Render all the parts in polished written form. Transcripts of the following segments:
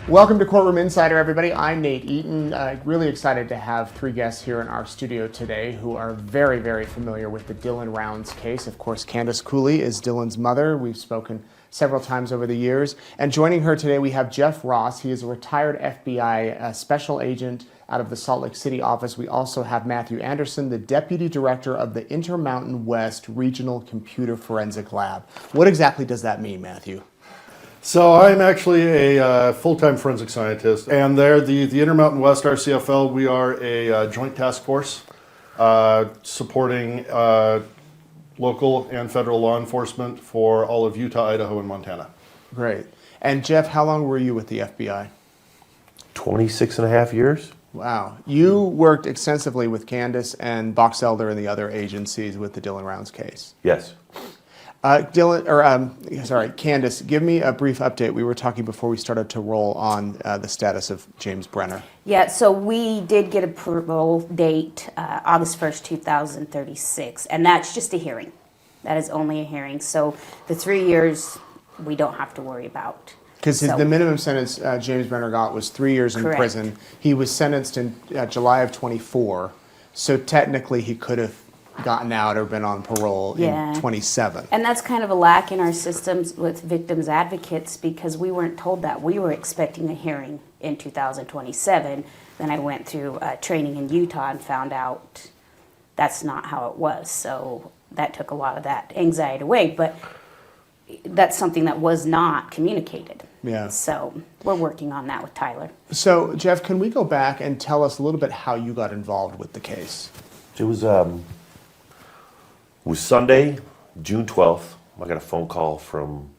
Welcome to Courtroom Insider, everybody. I'm Nate Eaton. Really excited to have three guests here in our studio today who are very, very familiar with the Dylan Rounds case. Of course, Candice Cooley is Dylan's mother. We've spoken several times over the years. And joining her today, we have Jeff Ross. He is a retired FBI special agent out of the Salt Lake City office. We also have Matthew Anderson, the Deputy Director of the Intermountain West Regional Computer Forensic Lab. What exactly does that mean, Matthew? So I'm actually a full-time forensic scientist, and there, the Intermountain West RCFL, we are a joint task force supporting local and federal law enforcement for all of Utah, Idaho, and Montana. Great. And Jeff, how long were you with the FBI? 26 and a half years. Wow. You worked extensively with Candice and Box Elder and the other agencies with the Dylan Rounds case. Yes. Candice, give me a brief update. We were talking before we started to roll on the status of James Brener. Yeah, so we did get a parole date, August 1st, 2036, and that's just a hearing. That is only a hearing. So the 3 years we don't have to worry about. Because the minimum sentence James Brener got was 3 years in prison. He was sentenced in July of 24, so technically he could have gotten out or been on parole in 27. And that's kind of a lack in our systems with victims advocates because we weren't told that. We were expecting a hearing in 2027. Then I went through training in Utah and found out that's not how it was. So that took a lot of that anxiety away. But that's something that was not communicated. Yeah. So we're working on that with Tyler. So Jeff, can we go back and tell us a little bit how you got involved with the case? It was Sunday, June 12th. I got a phone call from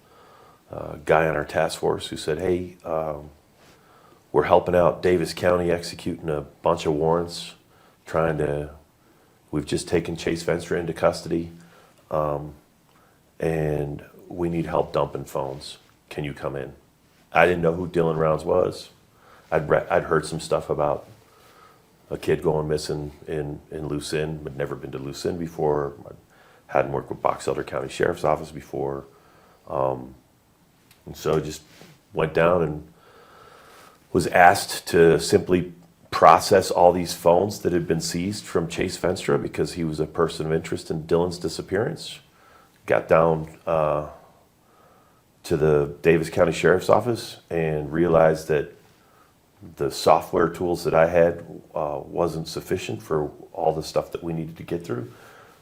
a guy on our task force who said, hey, we're helping out Davis County executing a bunch of warrants, we've just taken Chase Venstra into custody, and we need help dumping phones. Can you come in? I didn't know who Dylan Rounds was. I'd heard some stuff about a kid going missing in Lucin, but never been to Lucin before. Hadn't worked with Box Elder County Sheriff's Office before. And so just went down and was asked to simply process all these phones that had been seized from Chase Venstra because he was a person of interest in Dylan's disappearance. Got down to the Davis County Sheriff's Office and realized that the software tools that I had wasn't sufficient for all the stuff that we needed to get through.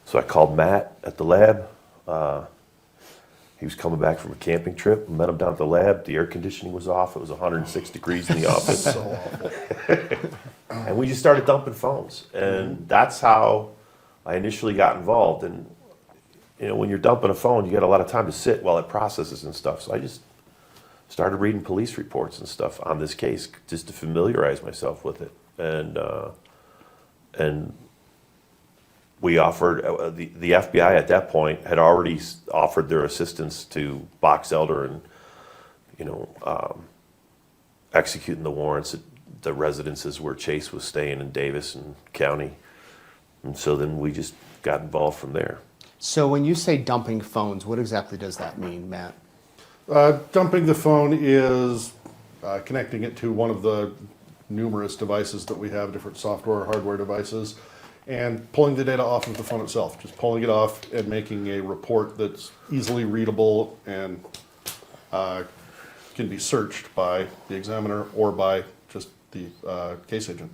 So I called Matt at the lab. He was coming back from a camping trip. Met him down at the lab. The air conditioning was off. It was 106 degrees in the office. So awful. And we just started dumping phones. And that's how I initially got involved. And you know, when you're dumping a phone, you got a lot of time to sit while it processes and stuff. So I just started reading police reports and stuff on this case just to familiarize myself with it. And we offered, the FBI at that point had already offered their assistance to Box Elder and, executing the warrants at the residences where Chase was staying in Davis and County. And so then we just got involved from there. So when you say dumping phones, what exactly does that mean, Matt? Dumping the phone is connecting it to one of the numerous devices that we have, different software or hardware devices, and pulling the data off of the phone itself, just pulling it off and making a report that's easily readable and can be searched by the examiner or by just the case agent.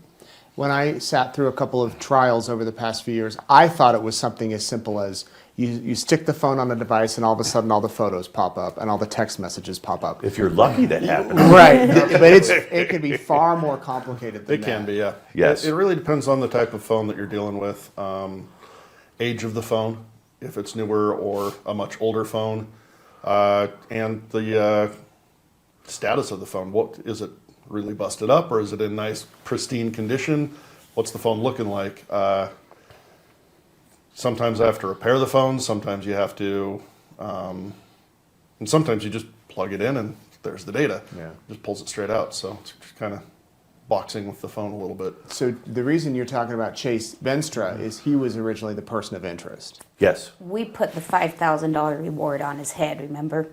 When I sat through a couple of trials over the past few years, I thought it was something as simple as you stick the phone on a device and all of a sudden all the photos pop up and all the text messages pop up. If you're lucky, that happens. Right, but it could be far more complicated than that. It can be, yeah. Yes. It really depends on the type of phone that you're dealing with, age of the phone, if it's newer or a much older phone, and the status of the phone. What is it? Really busted up, or is it in nice pristine condition? What's the phone looking like? Sometimes I have to repair the phone, sometimes you have to, and sometimes you just plug it in and there's the data. Yeah. Just pulls it straight out, so it's kind of boxing with the phone a little bit. So the reason you're talking about Chase Venstra is he was originally the person of interest. Yes. We put the $5,000 reward on his head, remember?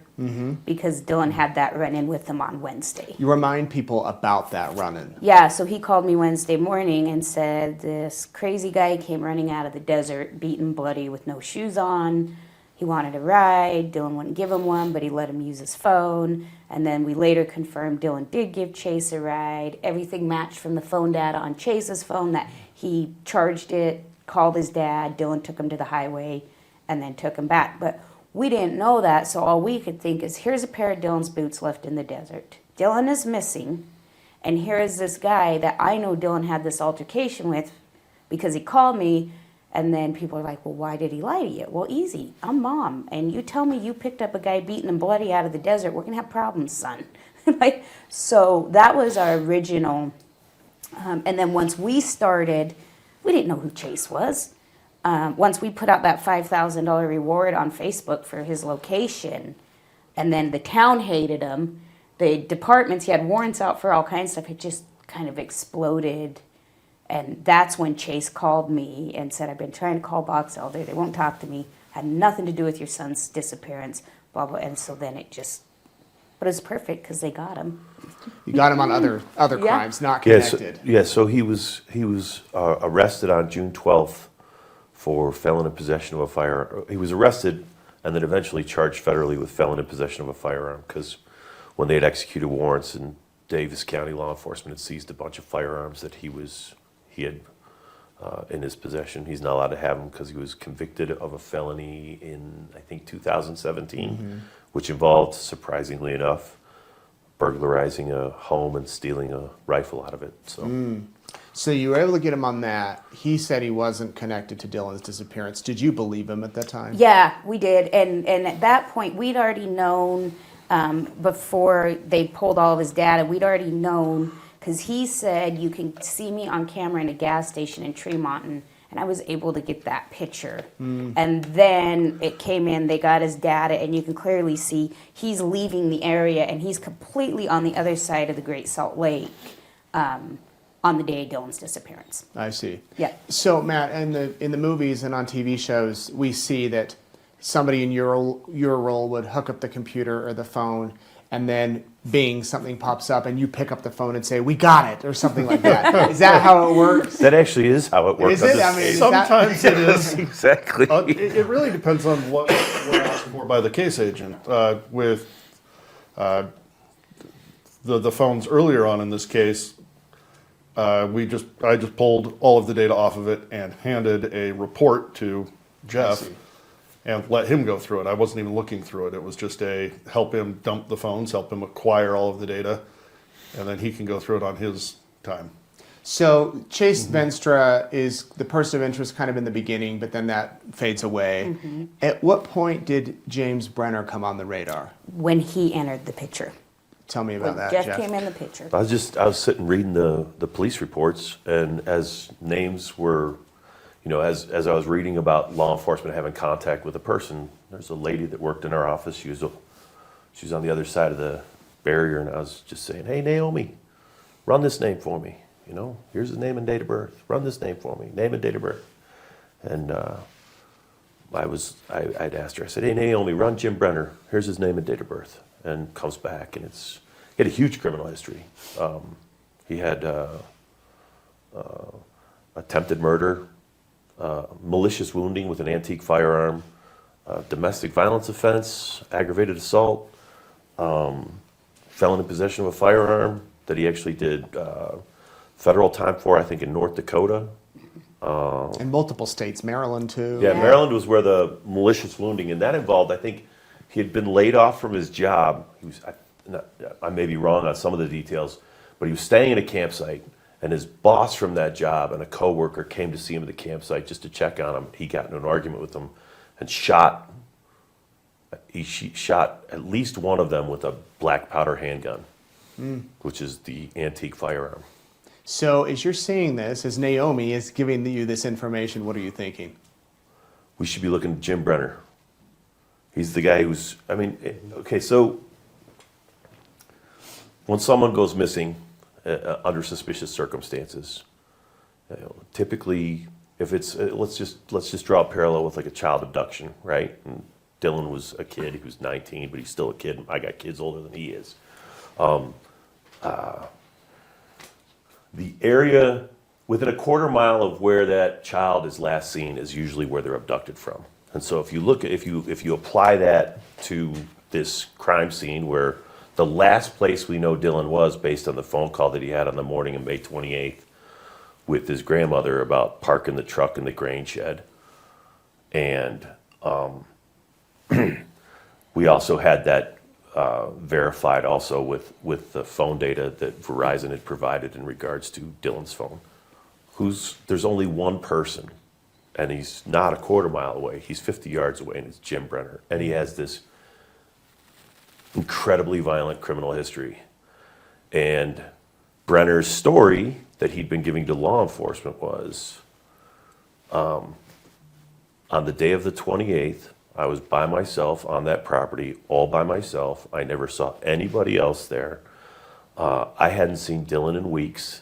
Because Dylan had that run-in with him on Wednesday. You remind people about that run-in. Yeah, so he called me Wednesday morning and said this crazy guy came running out of the desert, beaten bloody with no shoes on. He wanted a ride. Dylan wouldn't give him one, but he let him use his phone. And then we later confirmed Dylan did give Chase a ride. Everything matched from the phone data on Chase's phone that he charged it, called his dad. Dylan took him to the highway and then took him back. But we didn't know that, so all we could think is here's a pair of Dylan's boots left in the desert. Dylan is missing, and here is this guy that I know Dylan had this altercation with because he called me. And then people are like, well, why did he lie to you? Well, easy. I'm mom. And you tell me you picked up a guy beaten and bloody out of the desert, we're going to have problems, son. So that was our original. And then once we started, we didn't know who Chase was. Once we put out that $5,000 reward on Facebook for his location, and then the town hated him, the departments, he had warrants out for all kinds of stuff, it just kind of exploded. And that's when Chase called me and said, I've been trying to call Box Elder. They won't talk to me. Had nothing to do with your son's disappearance, blah, blah. And so then it just, but it was perfect because they got him. You got him on other Yeah. crimes, not Yes. connected. So he was arrested on June 12th for felon in possession of a firearm. He was arrested and then eventually charged federally with felon in possession of a firearm because when they had executed warrants in Davis County, law enforcement had seized a bunch of firearms that he had in his possession. He's not allowed to have them because he was convicted of a felony in, I think, 2017, which involved, surprisingly enough, burglarizing a home and stealing a rifle out of it. So you were able to get him on that. He said he wasn't connected to Dylan's disappearance. Did you believe him at that time? Yeah, we did. And at that point, we'd already known, before they pulled all of his data, we'd already known, because he said, you can see me on camera in a gas station in Tremonton, and I was able to get that picture. And then it came in, they got his data, and you can clearly see he's leaving the area, and he's completely on the other side of the Great Salt Lake on the day of Dylan's disappearance. I see. Yeah. So Matt, in the movies and on TV shows, we see that somebody in your role would hook up the computer or the phone, and then bing, something pops up, and you pick up the phone and say, "We got it," or something like that. Is that how it works? That actually is how it works. Is it? I mean, is Sometimes it is. Exactly. It really depends on what we're asked for by the case agent. With the phones earlier on in this case, I just pulled all of the data off of it and handed a report to Jeff see. and let him go through it. I wasn't even looking through it. It was just help him dump the phones, help him acquire all of the data, and then he can go through it on his time. So Chase Venstra is the person of interest kind of in the beginning, but then that fades away. At what point did James Brener come on the radar? When he entered the picture. Tell me about When that, Jeff Jeff. came in the picture. I was sitting reading the police reports, and as names were, as I was reading about law enforcement having contact with a person, there's a lady that worked in our office. She was on the other side of the barrier, and I was just saying, "Hey, Naomi, run this name for me. Here's his name and date of birth. Run this name for me, name and date of birth." And I'd asked her. I said, "Hey, Naomi, run Jim Brener. Here's his name and date of birth." And comes back, and he had a huge criminal history. He had attempted murder, malicious wounding with an antique firearm, domestic violence offense, aggravated assault, felon in possession of a firearm that he actually did federal time for, I think, in North Dakota. In multiple states, Maryland too. Yeah, Yeah. Maryland was where the malicious wounding, and that involved, I think, he had been laid off from his job. I may be wrong on some of the details, but he was staying in a campsite, and his boss from that job and a coworker came to see him at the campsite just to check on him. He got into an argument with them and shot at least one of them with a black powder handgun, which is the antique firearm. So as you're seeing this, as Naomi is giving you this information, what are you thinking? We should be looking at Jim Brener. He's the guy so when someone goes missing under suspicious circumstances. Typically, if it's let's just draw a parallel with like a child abduction, right? And Dylan was a kid. He was 19, but he's still a kid. I got kids older than he is. The area within a quarter mile of where that child is last seen is usually where they're abducted from. And so if you apply that to this crime scene where the last place we know Dylan was, based on the phone call that he had on the morning of May 28th with his grandmother about parking the truck in the grain shed. And we also had that verified also with the phone data that Verizon had provided in regards to Dylan's phone. There's only one person, and he's not a quarter mile away. He's 50 yards away, and it's Jim Brener. And he has this incredibly violent criminal history. And Brener's story that he'd been giving to law enforcement was, on the day of the 28th, I was by myself on that property, all by myself. I never saw anybody else there. I hadn't seen Dylan in weeks.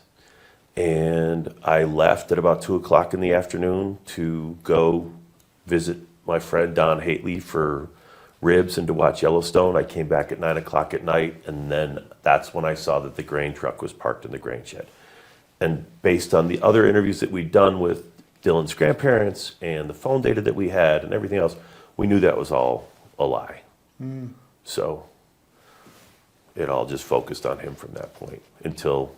And I left at about 2 o'clock in the afternoon to go visit my friend Don Hately for ribs and to watch Yellowstone. I came back at 9 o'clock at night, and then that's when I saw that the grain truck was parked in the grain shed. And based on the other interviews that we'd done with Dylan's grandparents and the phone data that we had and everything else, we knew that was all a lie. So it all just focused on him from that point until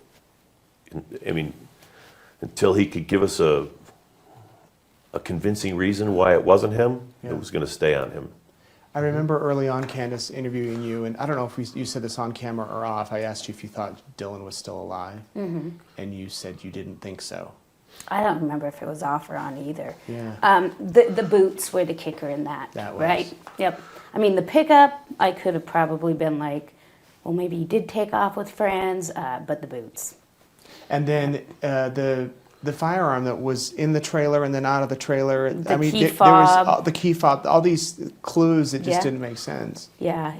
he could give us a convincing reason why it wasn't him. Yeah. It was going to stay on him. I remember early on, Candice, interviewing you, and I don't know if you said this on camera or off. I asked you if you thought Dylan was still alive, and you said you didn't think so. I don't remember if it was off or on either. Yeah. The boots were the kicker in that, That was. right? Yep. I mean, the pickup, I could have probably been like, well, maybe he did take off with friends, but the boots. And then the firearm that was in the trailer and then out of the trailer. The key there fob. was the key fob, all these clues that just Yeah. didn't make sense. Yeah.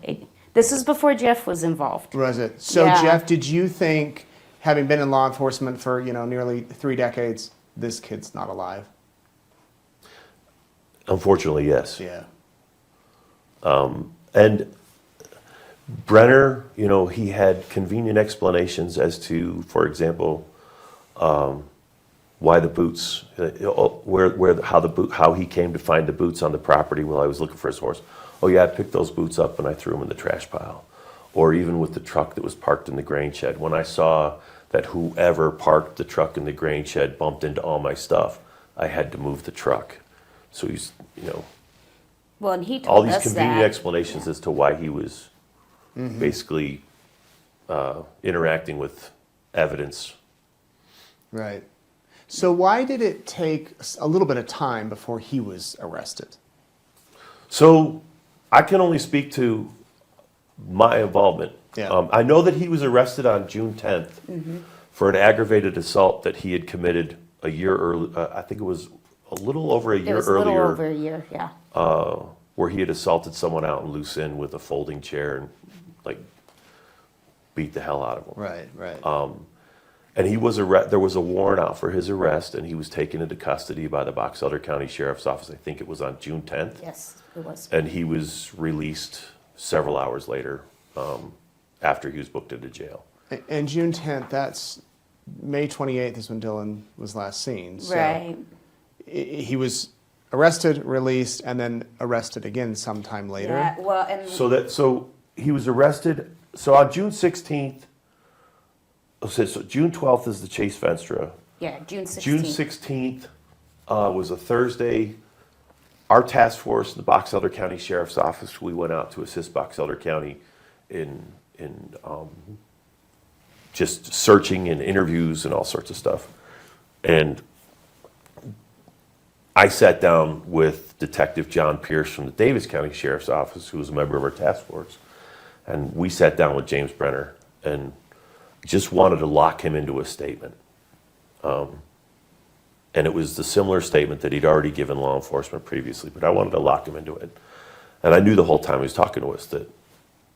This is before Jeff was involved. Was it? So Yeah. Jeff, did you think, having been in law enforcement for nearly 3 decades, this kid's not alive? Unfortunately, yes. Yeah. And Brener, he had convenient explanations as to, for example, why the boots, how he came to find the boots on the property while I was looking for his horse. Oh yeah, I picked those boots up and I threw them in the trash pile. Or even with the truck that was parked in the grain shed. When I saw that whoever parked the truck in the grain shed bumped into all my stuff, I had to move the truck. So he's, Well, and he all told these us convenient that. explanations as to why he was basically interacting with evidence. Right. So why did it take a little bit of time before he was arrested? So I can only speak to my involvement. Yeah. I know that he was arrested on June 10th for an aggravated assault that he had committed a year early. I think it was a little over a It year was a little earlier, over a year, yeah. where he had assaulted someone out in Loose Inn with a folding chair and beat the hell out of him. Right. And he was there was a warrant out for his arrest, and he was taken into custody by the Box Elder County Sheriff's Office. I think it was on June 10th. Yes, it was. And he was released several hours later, after he was booked into jail. And June 10th, that's May 28th is when Dylan was last seen. So Right. He was arrested, released, and then arrested again sometime later. Yeah, well, and So he was arrested. So on June 16th, so June 12th is the Chase Venstra. yeah, June 16th. June 16th was a Thursday. Our task force, the Box Elder County Sheriff's Office, we went out to assist Box Elder County in just searching and interviews and all sorts of stuff. And I sat down with Detective John Pierce from the Davis County Sheriff's Office, who was a member of our task force. And we sat down with James Brener and just wanted to lock him into a statement. And it was the similar statement that he'd already given law enforcement previously, but I wanted to lock him into it. And I knew the whole time he was talking to us that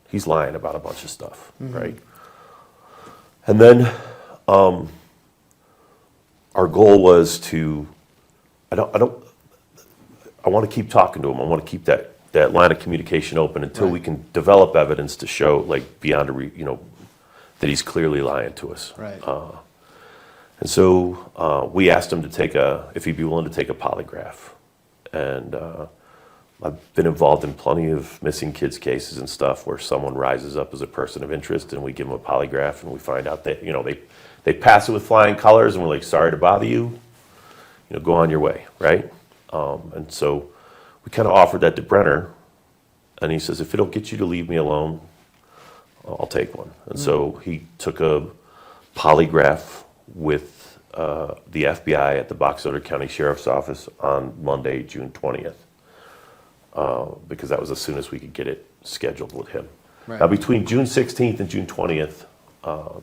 he's lying about a bunch of stuff, right? And then Our goal was to, I want to keep talking to him. I want to keep that line of communication open until we can develop evidence to show, like, beyond that he's clearly lying to us. Right. And so we asked him to if he'd be willing to take a polygraph. And I've been involved in plenty of missing kids cases and stuff where someone rises up as a person of interest and we give them a polygraph and we find out that, they pass it with flying colors and we're like, sorry to bother you, go on your way, right? And so we kind of offered that to Brener, and he says, if it'll get you to leave me alone, I'll take one. And so he took a polygraph with the FBI at the Box Elder County Sheriff's Office on Monday, June 20th, because that was as soon as we could get it scheduled with him. Right. Now, between June 16th and June 20th,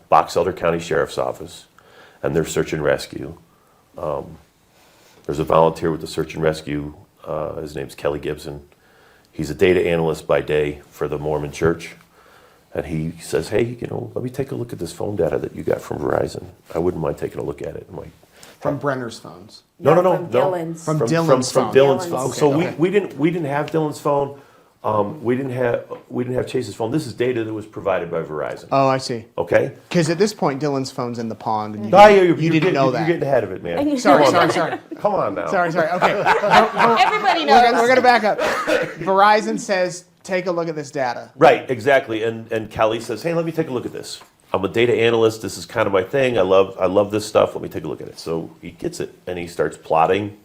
Box Elder County Sheriff's Office and their search and rescue, there's a volunteer with the search and rescue. His name's Kelly Gibson. He's a data analyst by day for the Mormon Church. And he says, hey, let me take a look at this phone data that you got from Verizon. I wouldn't mind taking a look at it. I'm like, From Brenner's phones. no. From Dylan's. From Dylan's phone. Dylan's Dylan's. phone. Okay, So okay. we didn't have Dylan's phone. We didn't have Chase's phone. This is data that was provided by Verizon. Oh, I see. Okay. Because at this point, Dylan's phone's in the pond, and you didn't know You're that. getting ahead of it, man. Sorry. Come on now. Sorry. Okay. Everybody knows. We're gonna back up. Verizon says, take a look at this data. Right, exactly. And Kelly says, hey, let me take a look at this. I'm a data analyst. This is kind of my thing. I love this stuff. Let me take a look at it. So he gets it, and he starts plotting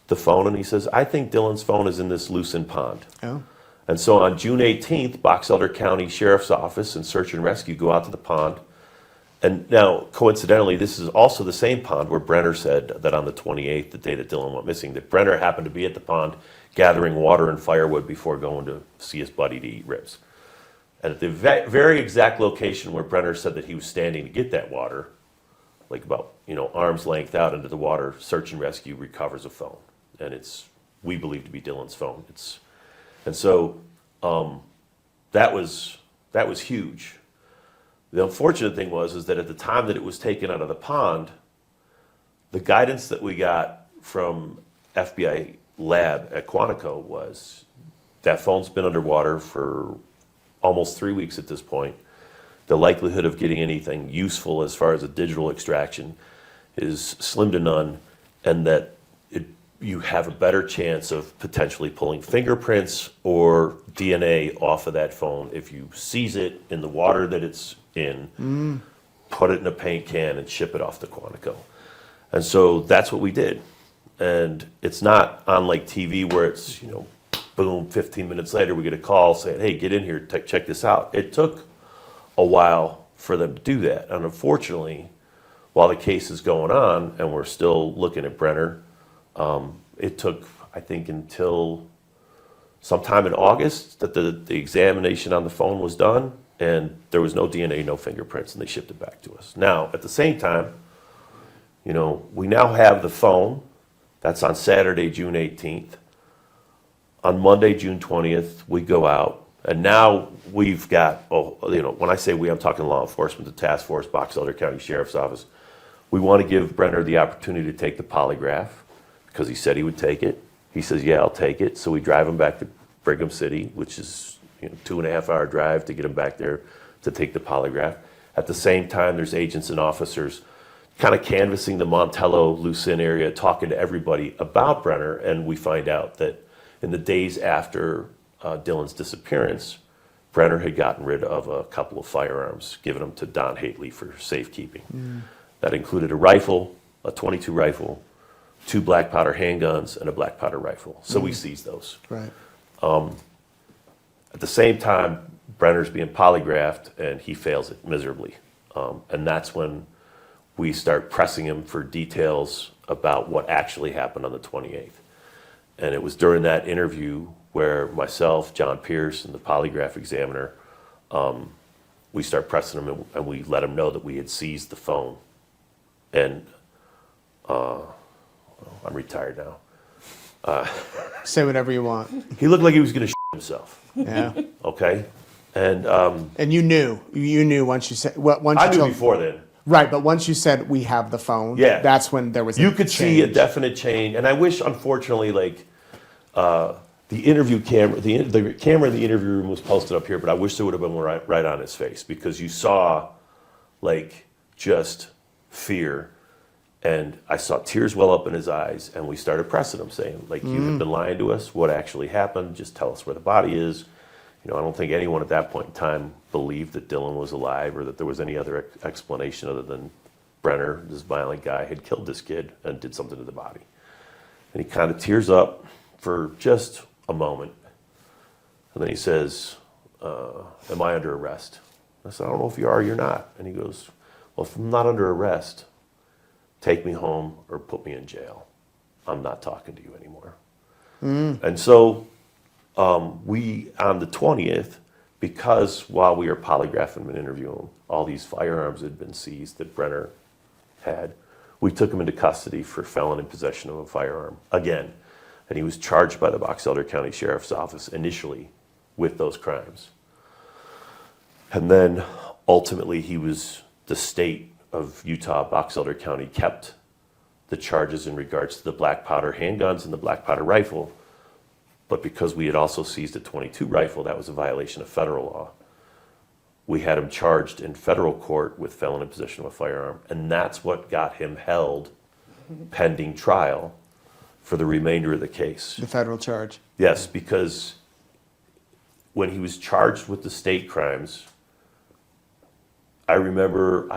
the phone, and he says, I think Dylan's phone is in this Lucin pond. Oh. And so on June 18th, Box Elder County Sheriff's Office and Search and Rescue go out to the pond. And now, coincidentally, this is also the same pond where Brener said that on the 28th, the day that Dylan went missing, that Brener happened to be at the pond gathering water and firewood before going to see his buddy to eat ribs. And at the very exact location where Brener said that he was standing to get that water, like about, arm's length out into the water, Search and Rescue recovers a phone. And it's, we believe to be Dylan's phone. And so that was huge. The unfortunate thing is that at the time that it was taken out of the pond, the guidance that we got from FBI lab at Quantico was that phone's been underwater for almost 3 weeks at this point. The likelihood of getting anything useful as far as a digital extraction is slim to none, and that you have a better chance of potentially pulling fingerprints or DNA off of that phone if you seize it in the water that it's in, put it in a paint can, and ship it off to Quantico. And so that's what we did. And it's not on like TV where it's, boom, 15 minutes later we get a call saying, hey, get in here, check this out. It took a while for them to do that. And unfortunately, while the case is going on and we're still looking at Brener, it took, I think, until sometime in August that the examination on the phone was done, and there was no DNA, no fingerprints, and they shipped it back to us. Now, at the same time, we now have the phone. That's on Saturday, June 18th. On Monday, June 20th, we go out, and now we've got, when I say we, I'm talking law enforcement, the task force, Box Elder County Sheriff's Office. We want to give Brener the opportunity to take the polygraph, because he said he would take it. He says, yeah, I'll take it. So we drive him back to Brigham City, which is 2.5 hour drive to get him back there to take the polygraph. At the same time, there's agents and officers kind of canvassing the Montello, Lucin area, talking to everybody about Brener, and we find out that in the days after Dylan's disappearance, Brener had gotten rid of a couple of firearms, given them to Don Hately for safekeeping. That included a rifle, a .22 rifle, 2 black powder handguns, and a black powder rifle. So we seized those. Right. At the same time, Brener's being polygraphed, and he fails it miserably. And that's when we start pressing him for details about what actually happened on the 28th. And it was during that interview where myself, John Pierce, and the polygraph examiner, we start pressing him, and we let him know that we had seized the phone. And I'm retired now. Say whatever you want. He looked like he was going to shit himself. Yeah. Okay, and And you knew once you said once I you knew told. before then. Right, but once you said we have the phone, Yeah. that's when there was You could see a change. definite change, and I wish, unfortunately, like the interview camera, the camera in the interview room was posted up here, but I wish there would have been one right on his face, because you saw like just fear, and I saw tears well up in his eyes, and we started pressing him, saying like, you have been lying to us. What actually happened? Just tell us where the body is. You know, I don't think anyone at that point in time believed that Dylan was alive, or that there was any other explanation other than Brener, this violent guy, had killed this kid and did something to the body. And he kind of tears up for just a moment. And then he says, am I under arrest? I said, I don't know if you are or you're not. And he goes, well, if I'm not under arrest, take me home or put me in jail. I'm not talking to you anymore. And so we, on the 20th, because while we were polygraphing him and interviewing him, all these firearms had been seized that Brener had, we took him into custody for felon in possession of a firearm again. And he was charged by the Box Elder County Sheriff's Office initially with those crimes. And then ultimately the state of Utah, Box Elder County, kept the charges in regards to the black powder handguns and the black powder rifle. But because we had also seized a .22 rifle, that was a violation of federal law. We had him charged in federal court with felon in possession of a firearm, and that's what got him held pending trial for the remainder of the case. The federal charge. Yes, because when he was charged with the state crimes, I remember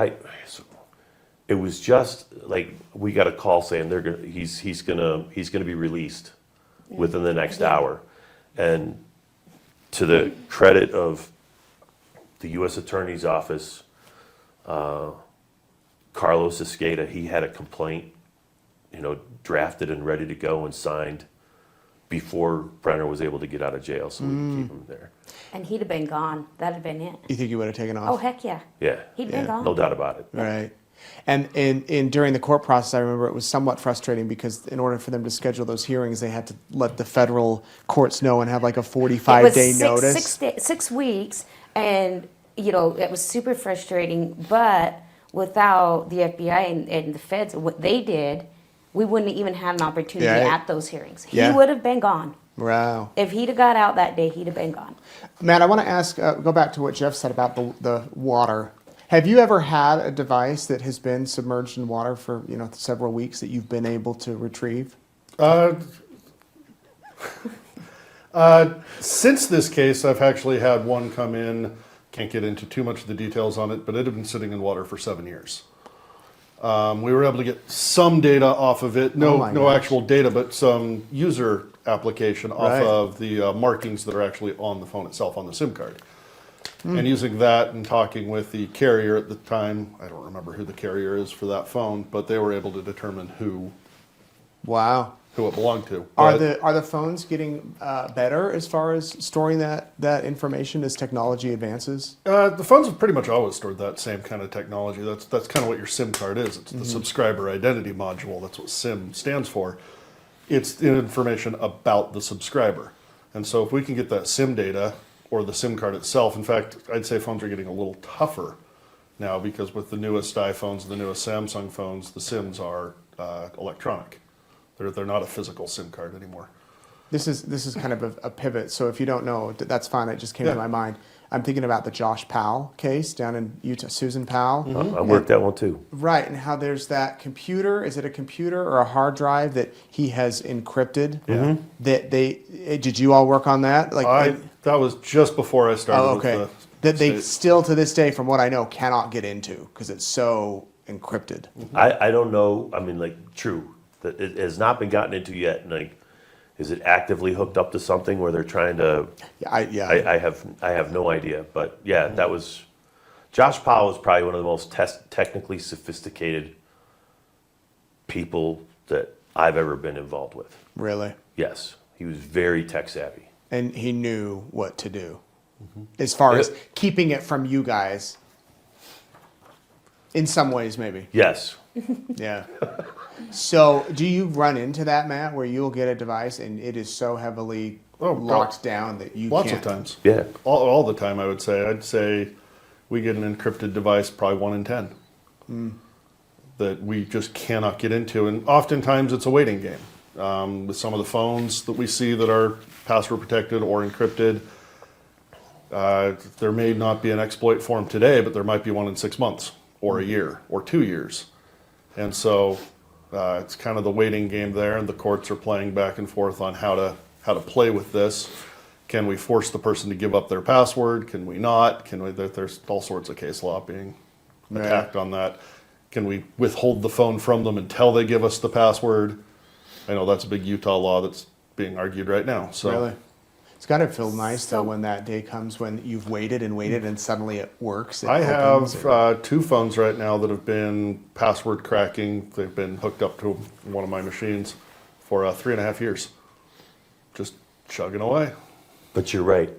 it was just like we got a call saying he's gonna be released within the next hour. And to the credit of the U.S. Attorney's Office, Carlos Esqueda, he had a complaint, drafted and ready to go and signed before Brener was able to get out of jail, so we could keep him there. And he'd have been gone. That'd have been it. You think you would have taken off? Oh, heck yeah. Yeah, He'd been gone. no doubt about it. Right. And during the court process, I remember it was somewhat frustrating because in order for them to schedule those hearings, they had to let the federal courts know and have like a 45-day notice. 6 weeks, and it was super frustrating. But without the FBI and the feds, what they did, we wouldn't even have an opportunity at those hearings. He would have been gone. Wow. If he'd have got out that day, he'd have been gone. Matt, I want to ask, go back to what Jeff said about the water. Have you ever had a device that has been submerged in water for several weeks that you've been able to retrieve? Since this case, I've actually had one come in. Can't get into too much of the details on it, but it had been sitting in water for 7 years. We were able to get some data off of it. No actual data, but some user application off of the markings that are actually on the phone itself, on the SIM card. And using that and talking with the carrier at the time, I don't remember who the carrier is for that phone, but they were able to determine who it belonged to. Are the phones getting better as far as storing that information as technology advances? The phones have pretty much always stored that same kind of technology. That's kind of what your SIM card is. It's the subscriber identity module. That's what SIM stands for. It's the information about the subscriber. And so if we can get that SIM data or the SIM card itself, in fact, I'd say phones are getting a little tougher now because with the newest iPhones, the newest Samsung phones, the SIMs are electronic. They're not a physical SIM card anymore. This is kind of a pivot. So if you don't know, that's fine. It just came to my mind. I'm thinking about the Josh Powell case down in Utah, Susan Powell. I worked that one too. Right, and how there's that computer. Is it a computer or a hard drive that he has encrypted? Yeah. That did you all work on that? That was just before I started. Oh, okay. With that they still to this day, from what I know, cannot get into because it's so encrypted. I don't know. I mean, true. That it has not been gotten into yet. And is it actively hooked up to something where they're trying to? I have no idea. But yeah, that was Josh Powell was probably one of the most technically sophisticated people that I've ever been involved with. Really? Yes, he was very tech savvy, and he knew what to do as far as keeping it from you guys. In some ways, maybe. Yes. Yeah. So, do you run into that, Matt, where you'll get a device and it is so heavily locked down that you lots can't? of times. Yeah. All the time, I would say. I'd say we get an encrypted device probably 1 in 10. that we just cannot get into. And oftentimes it's a waiting game. With some of the phones that we see that are password protected or encrypted, there may not be an exploit for them today, but there might be one in 6 months or a year or 2 years. And so it's kind of the waiting game there, and the courts are playing back and forth on how to play with this. Can we force the person to give up their password? Can we not? There's all sorts of case law being attacked on that. Can we withhold the phone from them until they give us the password? I know that's a big Utah law that's being argued right now. So Really? It's got to feel nice, though, So- when that day comes when you've waited and waited and suddenly it works. It I opens, have 2 phones right now that have been password cracking. They've been hooked up to one of my machines for 3.5 years. Just chugging away. But you're right.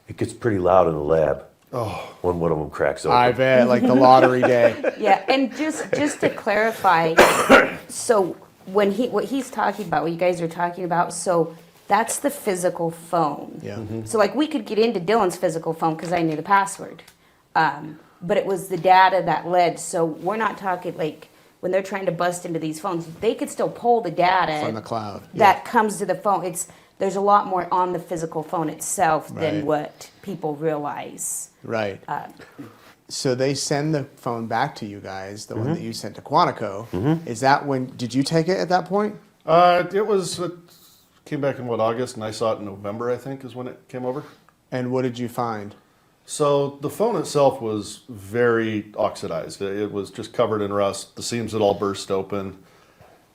It gets pretty loud in the lab when one of them cracks open. I bet, like the lottery day. Yeah, and just to clarify, so when what he's talking about, what you guys are talking about, so that's the physical phone. Yeah. So like we could get into Dylan's physical phone because I knew the password, but it was the data that led. So we're not talking like when they're trying to bust into these phones, they could still pull the data From the cloud, that comes to the phone. There's a lot more on the physical phone itself Right. than what people realize. Right. So they send the phone back to you guys, the one that you sent to Quantico. Is that when, did you take it at that point? It was came back in August, and I saw it in November, I think, is when it came over. And what did you find? So the phone itself was very oxidized. It was just covered in rust. The seams had all burst open.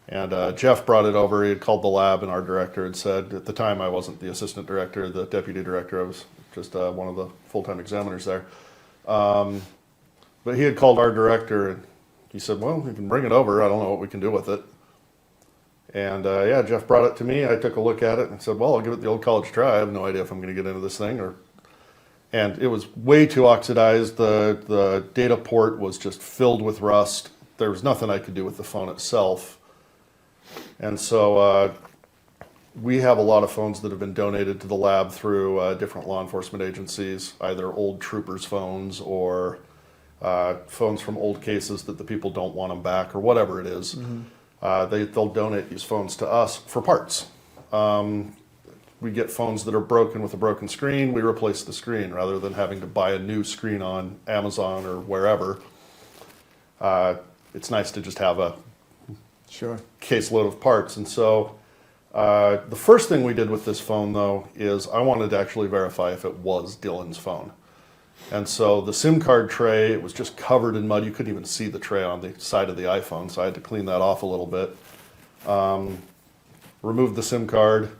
And Jeff brought it over. He had called the lab, and our director had said, at the time I wasn't the assistant director, the deputy director, I was just one of the full-time examiners there. But he had called our director, and he said, well, we can bring it over. I don't know what we can do with it. And Jeff brought it to me. I took a look at it and said, well, I'll give it the old college try. I have no idea if I'm going to get into this thing. And it was way too oxidized. The data port was just filled with rust. There was nothing I could do with the phone itself. And so we have a lot of phones that have been donated to the lab through different law enforcement agencies, either old troopers' phones or phones from old cases that the people don't want them back or whatever it is. They'll donate these phones to us for parts. We get phones that are broken with a broken screen. We replace the screen rather than having to buy a new screen on Amazon or wherever. It's nice to just have a Sure. caseload of parts. And so the first thing we did with this phone, though, is I wanted to actually verify if it was Dylan's phone. And so the SIM card tray, it was just covered in mud. You couldn't even see the tray on the side of the iPhone, so I had to clean that off a little bit. Removed the SIM card,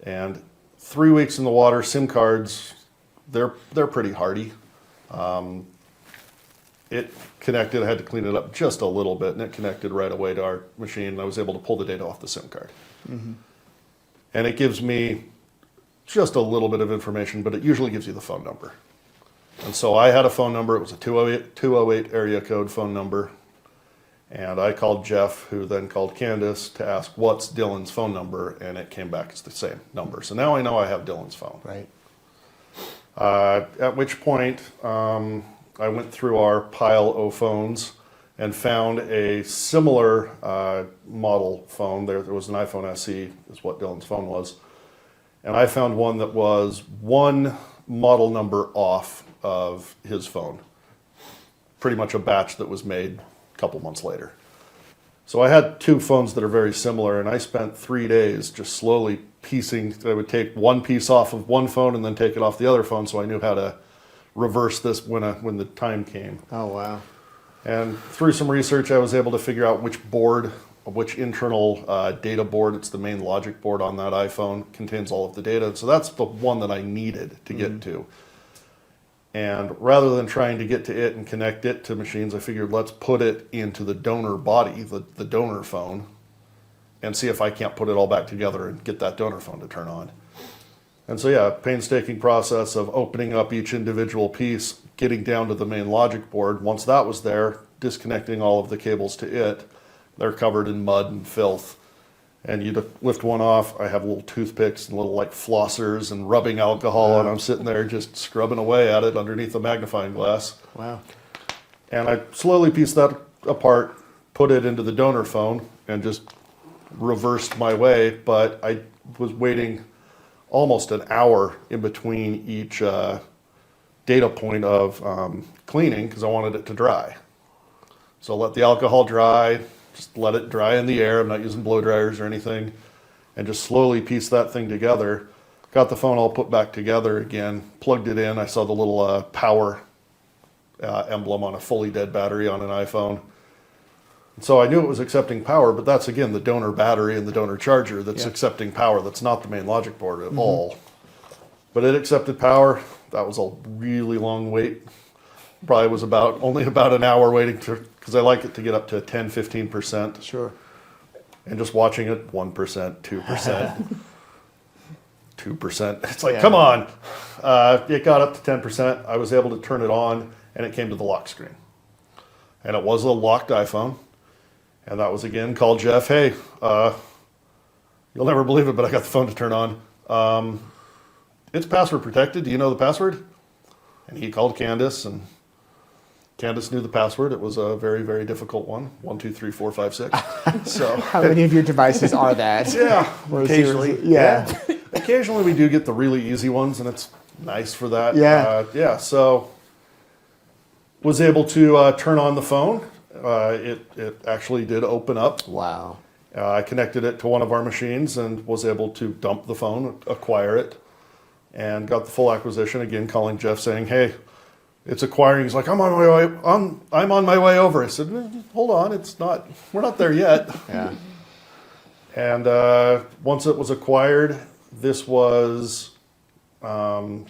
and 3 weeks in the water, SIM cards, they're pretty hardy. It connected. I had to clean it up just a little bit, and it connected right away to our machine, and I was able to pull the data off the SIM card. And it gives me just a little bit of information, but it usually gives you the phone number. And so I had a phone number. It was a 208 area code phone number. And I called Jeff, who then called Candice to ask, what's Dylan's phone number? And it came back as the same number. So now I know I have Dylan's phone. Right. At which point, I went through our pile of phones and found a similar model phone. There was an iPhone SE, is what Dylan's phone was. And I found one that was one model number off of his phone. Pretty much a batch that was made a couple months later. So I had 2 phones that are very similar, and I spent 3 days just slowly piecing. I would take one piece off of one phone and then take it off the other phone, so I knew how to reverse this when the time came. Oh, wow. And through some research, I was able to figure out which board, which internal data board, it's the main logic board on that iPhone, contains all of the data. So that's the one that I needed to get to. And rather than trying to get to it and connect it to machines, I figured let's put it into the donor body, the donor phone, and see if I can't put it all back together and get that donor phone to turn on. And so yeah, painstaking process of opening up each individual piece, getting down to the main logic board. Once that was there, disconnecting all of the cables to it. They're covered in mud and filth. And you lift one off, I have little toothpicks and little like flossers and rubbing alcohol, and I'm sitting there just scrubbing away at it underneath the magnifying glass. Wow. And I slowly pieced that apart, put it into the donor phone, and just reversed my way. But I was waiting almost an hour in between each data point of cleaning because I wanted it to dry. So let the alcohol dry, just let it dry in the air. I'm not using blow dryers or anything, and just slowly piece that thing together. Got the phone all put back together again, plugged it in. I saw the little power emblem on a fully dead battery on an iPhone. And so I knew it was accepting power, but that's again the donor battery and the donor charger that's accepting power. That's not the main logic board at all. But it accepted power. That was a really long wait. Probably was only about an hour waiting because I like it to get up to 10, 15%. Sure. And just watching it, 1%, 2%, 2%. It's like, come on. It got up to 10%. I was able to turn it on, and it came to the lock screen. And it was a locked iPhone. And that was, again, call Jeff. Hey, you'll never believe it, but I got the phone to turn on. It's password protected. Do you know the password? And he called Candice, and Candice knew the password. It was a very, very difficult one. 1, 2, 3, 4, 5, 6. So How many of your devices are that? yeah, occasionally. Yeah. Occasionally we do get the really easy ones, and it's nice for that. Yeah. So was able to turn on the phone. It actually did open up. Wow. I connected it to one of our machines and was able to dump the phone, acquire it, and got the full acquisition. Again, calling Jeff saying, "Hey, it's acquiring." He's like, "I'm on my way. I'm on my way over." I said, "Hold on, we're not there yet." Yeah. And once it was acquired, this was. I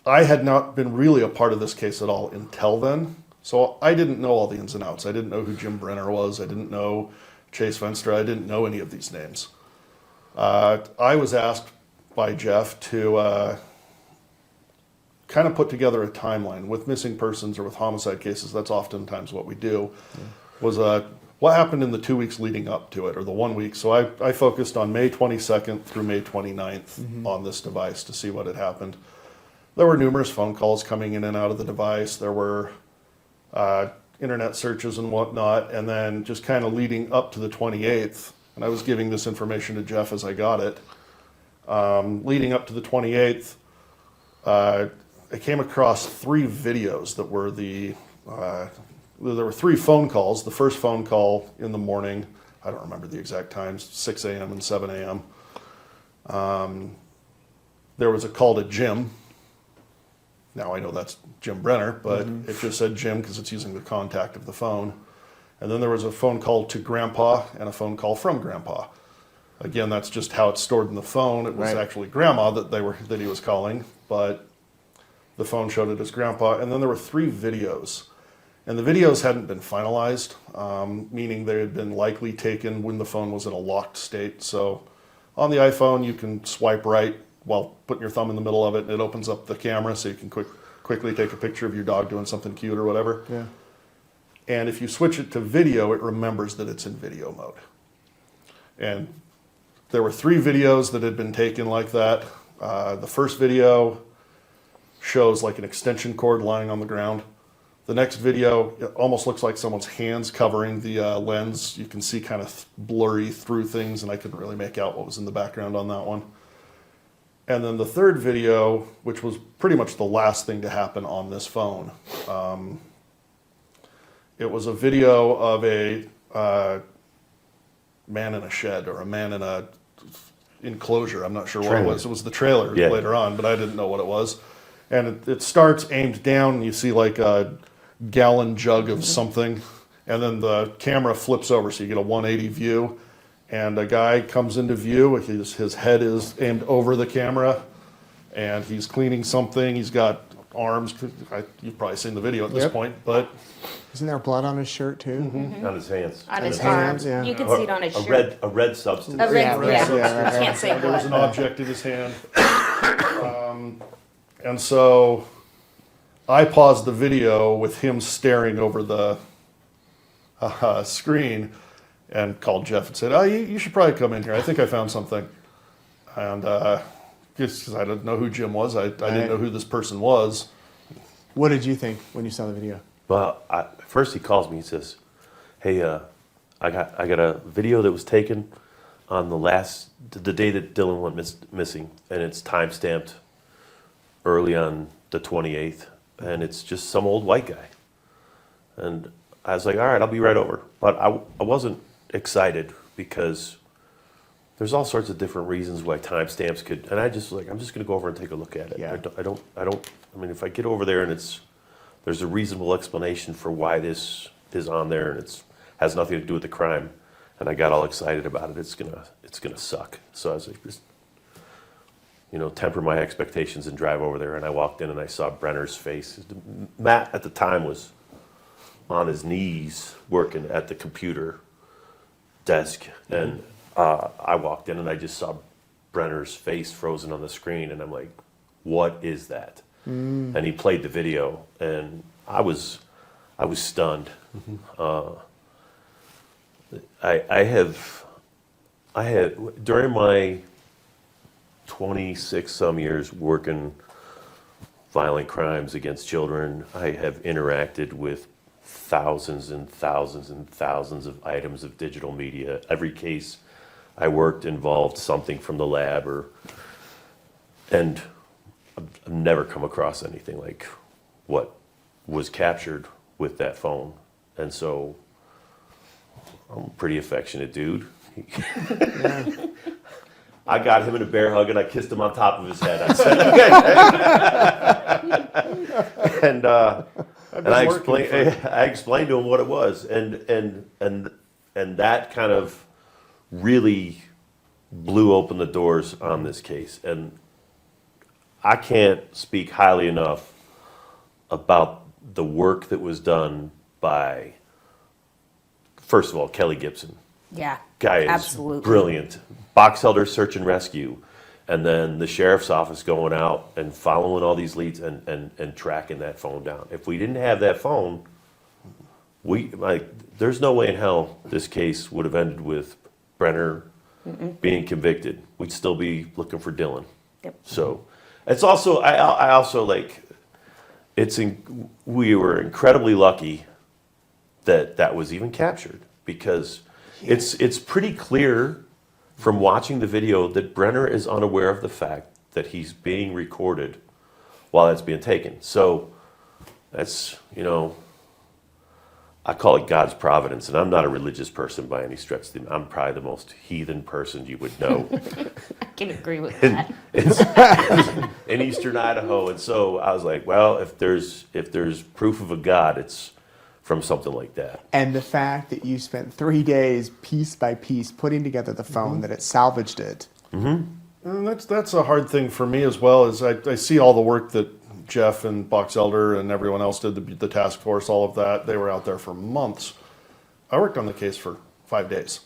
had not been really a part of this case at all until then. So I didn't know all the ins and outs. I didn't know who Jim Brener was. I didn't know Chase Venstra. I didn't know any of these names. I was asked by Jeff to kind of put together a timeline with missing persons or with homicide cases. That's oftentimes what we do. Was what happened in the 2 weeks leading up to it, or the 1 week. So I focused on May 22nd through May 29th on this device to see what had happened. There were numerous phone calls coming in and out of the device. There were internet searches and whatnot, and then just kind of leading up to the 28th, and I was giving this information to Jeff as I got it. Leading up to the 28th, I came across 3 videos that were there were 3 phone calls. The first phone call in the morning, I don't remember the exact times, 6 a.m. and 7 a.m. There was a call to Jim. Now I know that's Jim Brener, but it just said Jim because it's using the contact of the phone. And then there was a phone call to Grandpa and a phone call from Grandpa. Again, that's just how it's stored in the phone. It was actually Grandma that he was calling, but the phone showed it as Grandpa. And then there were 3 videos. And the videos hadn't been finalized, meaning they had been likely taken when the phone was in a locked state. So on the iPhone, you can swipe right while putting your thumb in the middle of it, and it opens up the camera so you can quickly take a picture of your dog doing something cute or whatever. Yeah. And if you switch it to video, it remembers that it's in video mode. And there were 3 videos that had been taken like that. The first video shows like an extension cord lying on the ground. The next video, it almost looks like someone's hands covering the lens. You can see kind of blurry through things, and I couldn't really make out what was in the background on that one. And then the third video, which was pretty much the last thing to happen on this phone, it was a video of a man in a shed or a man in a enclosure. I'm not sure what it was. It was the trailer later on, but I didn't know what it was. And it starts aimed down, and you see like a gallon jug of something, and then the camera flips over, so you get a 180 view. And a guy comes into view. His head is aimed over the camera, and he's cleaning something. He's got arms. You've probably seen the video at this point, but Isn't there blood on his shirt too? On his hands. On his hands, arms. yeah. You can see it on his A shirt. red substance. A red, Yeah, yeah. right. Can't say there was blood. an object in his hand. And so I paused the video with him staring over the screen and called Jeff and said, "Oh, you should probably come in here. I think I found something." And just because I didn't know who Jim was, I didn't know who this person was. What did you think when you saw the video? Well, first he calls me. He says, "Hey, I got a video that was taken on the day that Dylan went missing, and it's time stamped early on the 28th, and it's just some old white guy." And I was like, "All right, I'll be right over." But I wasn't excited because there's all sorts of different reasons why timestamps could, and I just like, I'm just going to go over and take a look at it. Yeah. I mean, if I get over there and there's a reasonable explanation for why this is on there and has nothing to do with the crime, and I got all excited about it, it's gonna suck. So I was like, just, temper my expectations and drive over there. And I walked in and I saw Brener's face. Matt at the time was on his knees working at the computer desk, and I walked in and I just saw Brener's face frozen on the screen, and I'm like, what is that? And he played the video, and I was stunned. I had during my 26 some years working violent crimes against children, I have interacted with thousands and thousands and thousands of items of digital media. Every case I worked involved something from the lab, and I've never come across anything like what was captured with that phone. And so I'm a pretty affectionate dude. I got him in a bear hug and I kissed him on top of his head. I said, and I explained to him what it was, and that kind of really blew open the doors on this case. And I can't speak highly enough about the work that was done by, first of all, Kelly Gibson. Yeah, Guy is absolutely brilliant. Box Elder Search and Rescue. And then the sheriff's office going out and following all these leads and tracking that phone down. If we didn't have that phone, there's no way in hell this case would have ended with Brener being convicted. We'd still be looking for Dylan. Yep. So it's also, I also like, we were incredibly lucky that was even captured, because it's pretty clear from watching the video that Brener is unaware of the fact that he's being recorded while it's being taken. So that's, I call it God's providence, and I'm not a religious person by any stretch. I'm probably the most heathen person you would know. I can agree with that. In eastern Idaho. And so I was like, well, if there's proof of a God, it's from something like that. And the fact that you spent 3 days piece by piece putting together the phone, that it salvaged it. And that's a hard thing for me as well. Is I see all the work that Jeff and Box Elder and everyone else did, the task force, all of that. They were out there for months. I worked on the case for 5 days.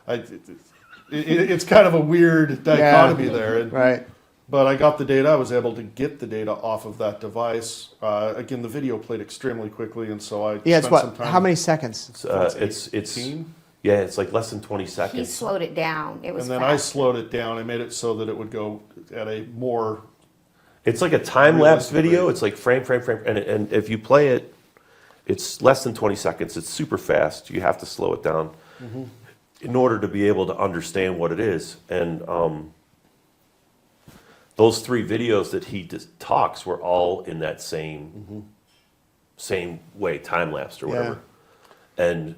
It's kind of a weird dichotomy there. And, Right. But I got the data. I was able to get the data off of that device. Again, the video played extremely quickly, and so I Yeah, it's spent some what? time. How many seconds? It's 18? yeah, it's like less than 20 He seconds. slowed it down. It was And then fast. I slowed it down. I made it so that it would go at a more. It's like a time-lapse Realistically. video. It's like frame, and if you play it, it's less than 20 seconds. It's super fast. You have to slow it down in order to be able to understand what it is. And those 3 videos that he just talks were all in that same way, time-lapsed or whatever. And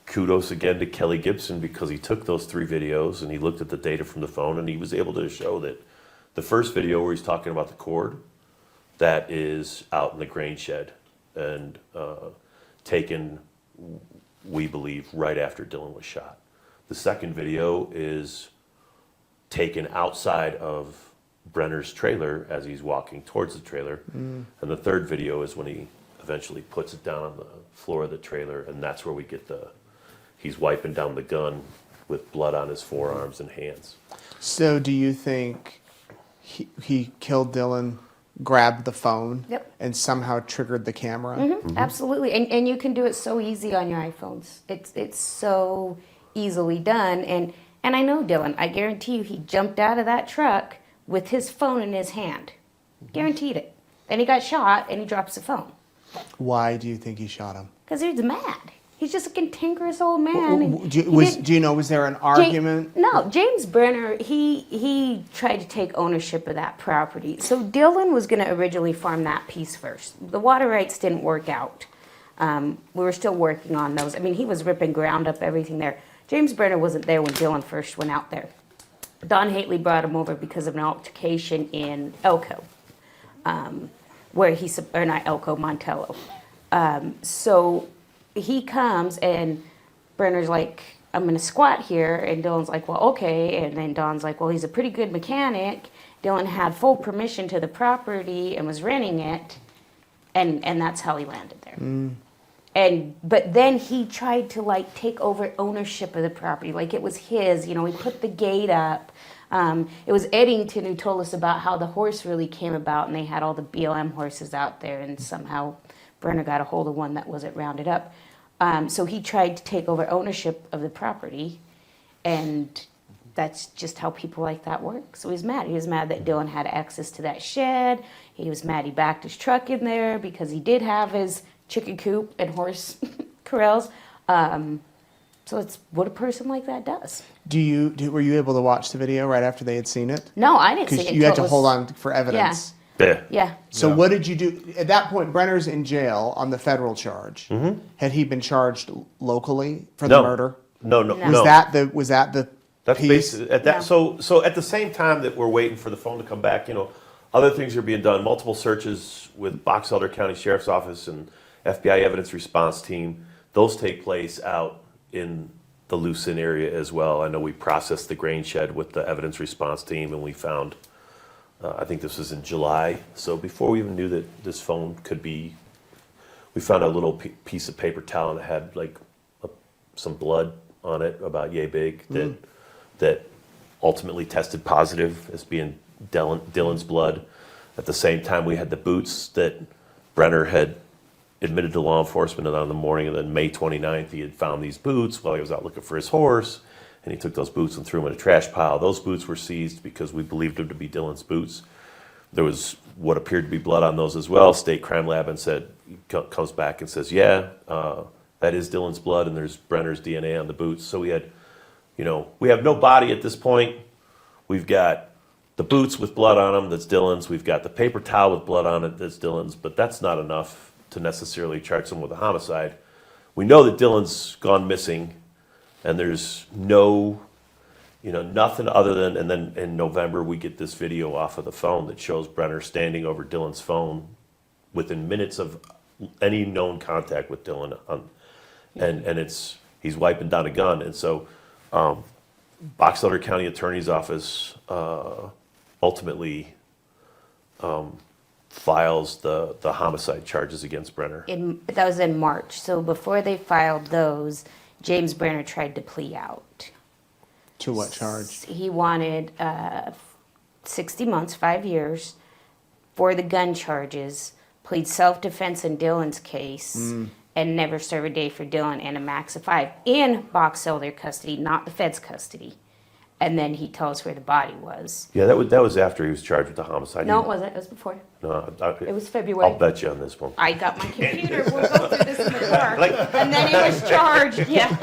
kudos again to Kelly Gibson, because he took those 3 videos and he looked at the data from the phone, and he was able to show that the first video where he's talking about the cord, that is out in the grain shed and taken, we believe, right after Dylan was shot. The second video is taken outside of Brener's trailer as he's walking towards the trailer. And the third video is when he eventually puts it down on the floor of the trailer, and that's where we get he's wiping down the gun with blood on his forearms and hands. So do you think he killed Dylan, grabbed the phone, Yep. and somehow triggered the camera? Absolutely, and you can do it so easy on your iPhones. It's so easily done, and I know Dylan. I guarantee you, he jumped out of that truck with his phone in his hand. Guaranteed it. And he got shot, and he drops the phone. Why do you think he shot him? Because he was mad. He's just a cantankerous old man. and Do he you know, was there an argument? No, James Brener, he tried to take ownership of that property. So Dylan was going to originally farm that piece first. The water rights didn't work out. We were still working on those. I mean, he was ripping ground up, everything there. James Brener wasn't there when Dylan first went out there. Don Haley brought him over because of an altercation in Elko, where or not Elko, Montello. So he comes and Brenner's like, I'm going to squat here. And Dylan's like, well, okay. And then Don's like, well, he's a pretty good mechanic. Dylan had full permission to the property and was renting it. And that's how he landed there. But then he tried to like take over ownership of the property. Like it was his, he put the gate up. It was Eddington who told us about how the horse really came about, and they had all the BLM horses out there, and somehow Brener got a hold of one that wasn't rounded up. So he tried to take over ownership of the property, and that's just how people like that work. So he's mad. He was mad that Dylan had access to that shed. He was mad he backed his truck in there because he did have his chicken coop and horse corrals. So it's what a person like that does. Were you able to watch the video right after they had seen it? No, I didn't see it. Because you had to hold on for evidence. Yeah. Yeah. So what did you do? At that point, Brenner's in jail on the federal charge. Had he been charged locally for the murder? No. Was that the That's piece? basically at that. So at the same time that we're waiting for the phone to come back, other things are being done. Multiple searches with Box Elder County Sheriff's Office and FBI Evidence Response Team. Those take place out in the Lucin area as well. I know we processed the grain shed with the Evidence Response Team, and we found. I think this was in July. So before we even knew that this phone could be, we found a little piece of paper towel that had like some blood on it, about yay big, that ultimately tested positive as being Dylan's blood. At the same time, we had the boots that Brener had admitted to law enforcement on the morning of then May 29th. He had found these boots while he was out looking for his horse. And he took those boots and threw them in a trash pile. Those boots were seized because we believed them to be Dylan's boots. There was what appeared to be blood on those as well. State Crime Lab comes back and says, that is Dylan's blood, and there's Brenner's DNA on the boots. So we had, we have no body at this point. We've got the boots with blood on them, that's Dylan's. We've got the paper towel with blood on it, that's Dylan's. But that's not enough to necessarily charge someone with a homicide. We know that Dylan's gone missing. And there's nothing other than, and then in November we get this video off of the phone that shows Brener standing over Dylan's phone within minutes of any known contact with Dylan, and he's wiping down a gun. And so Box Elder County Attorney's Office ultimately files the homicide charges against Brener. That was in March. So before they filed those, James Brener tried to plea out. To what charge? He wanted 60 months, 5 years, for the gun charges, plead self-defense in Dylan's case, and never serve a day for Dylan, and a max of 5 in Box Elder custody, not the Fed's custody. And then he told us where the body was. Yeah, that was after he was charged with the homicide. No, it wasn't. It was before. No, It was February. I'll bet you on this one. I got my computer. We'll go through this in the car. And then he was charged. Yeah.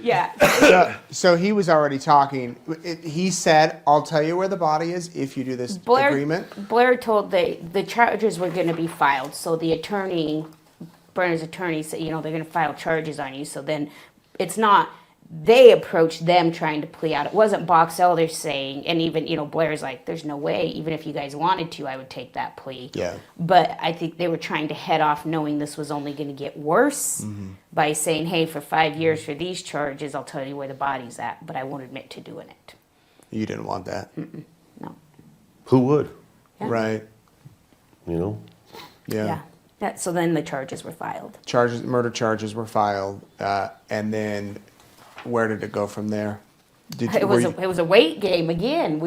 Yeah. So he was already talking. He said, I'll tell you where the body is if you do this agreement. Blair told the charges were going to be filed. So the attorney, Brener's attorney, said, they're going to file charges on you. So then it's not, they approached them trying to plea out. It wasn't Box Elder saying, and even, Blair's like, there's no way, even if you guys wanted to, I would take that plea. Yeah. But I think they were trying to head off knowing this was only going to get worse by saying, hey, for 5 years for these charges, I'll tell you where the body's at, but I won't admit to doing it. You didn't want that. No. Who would? Yeah. Right. Yeah. So then the charges were filed. Murder charges were filed, and then where did it go from there? It was a weight game again.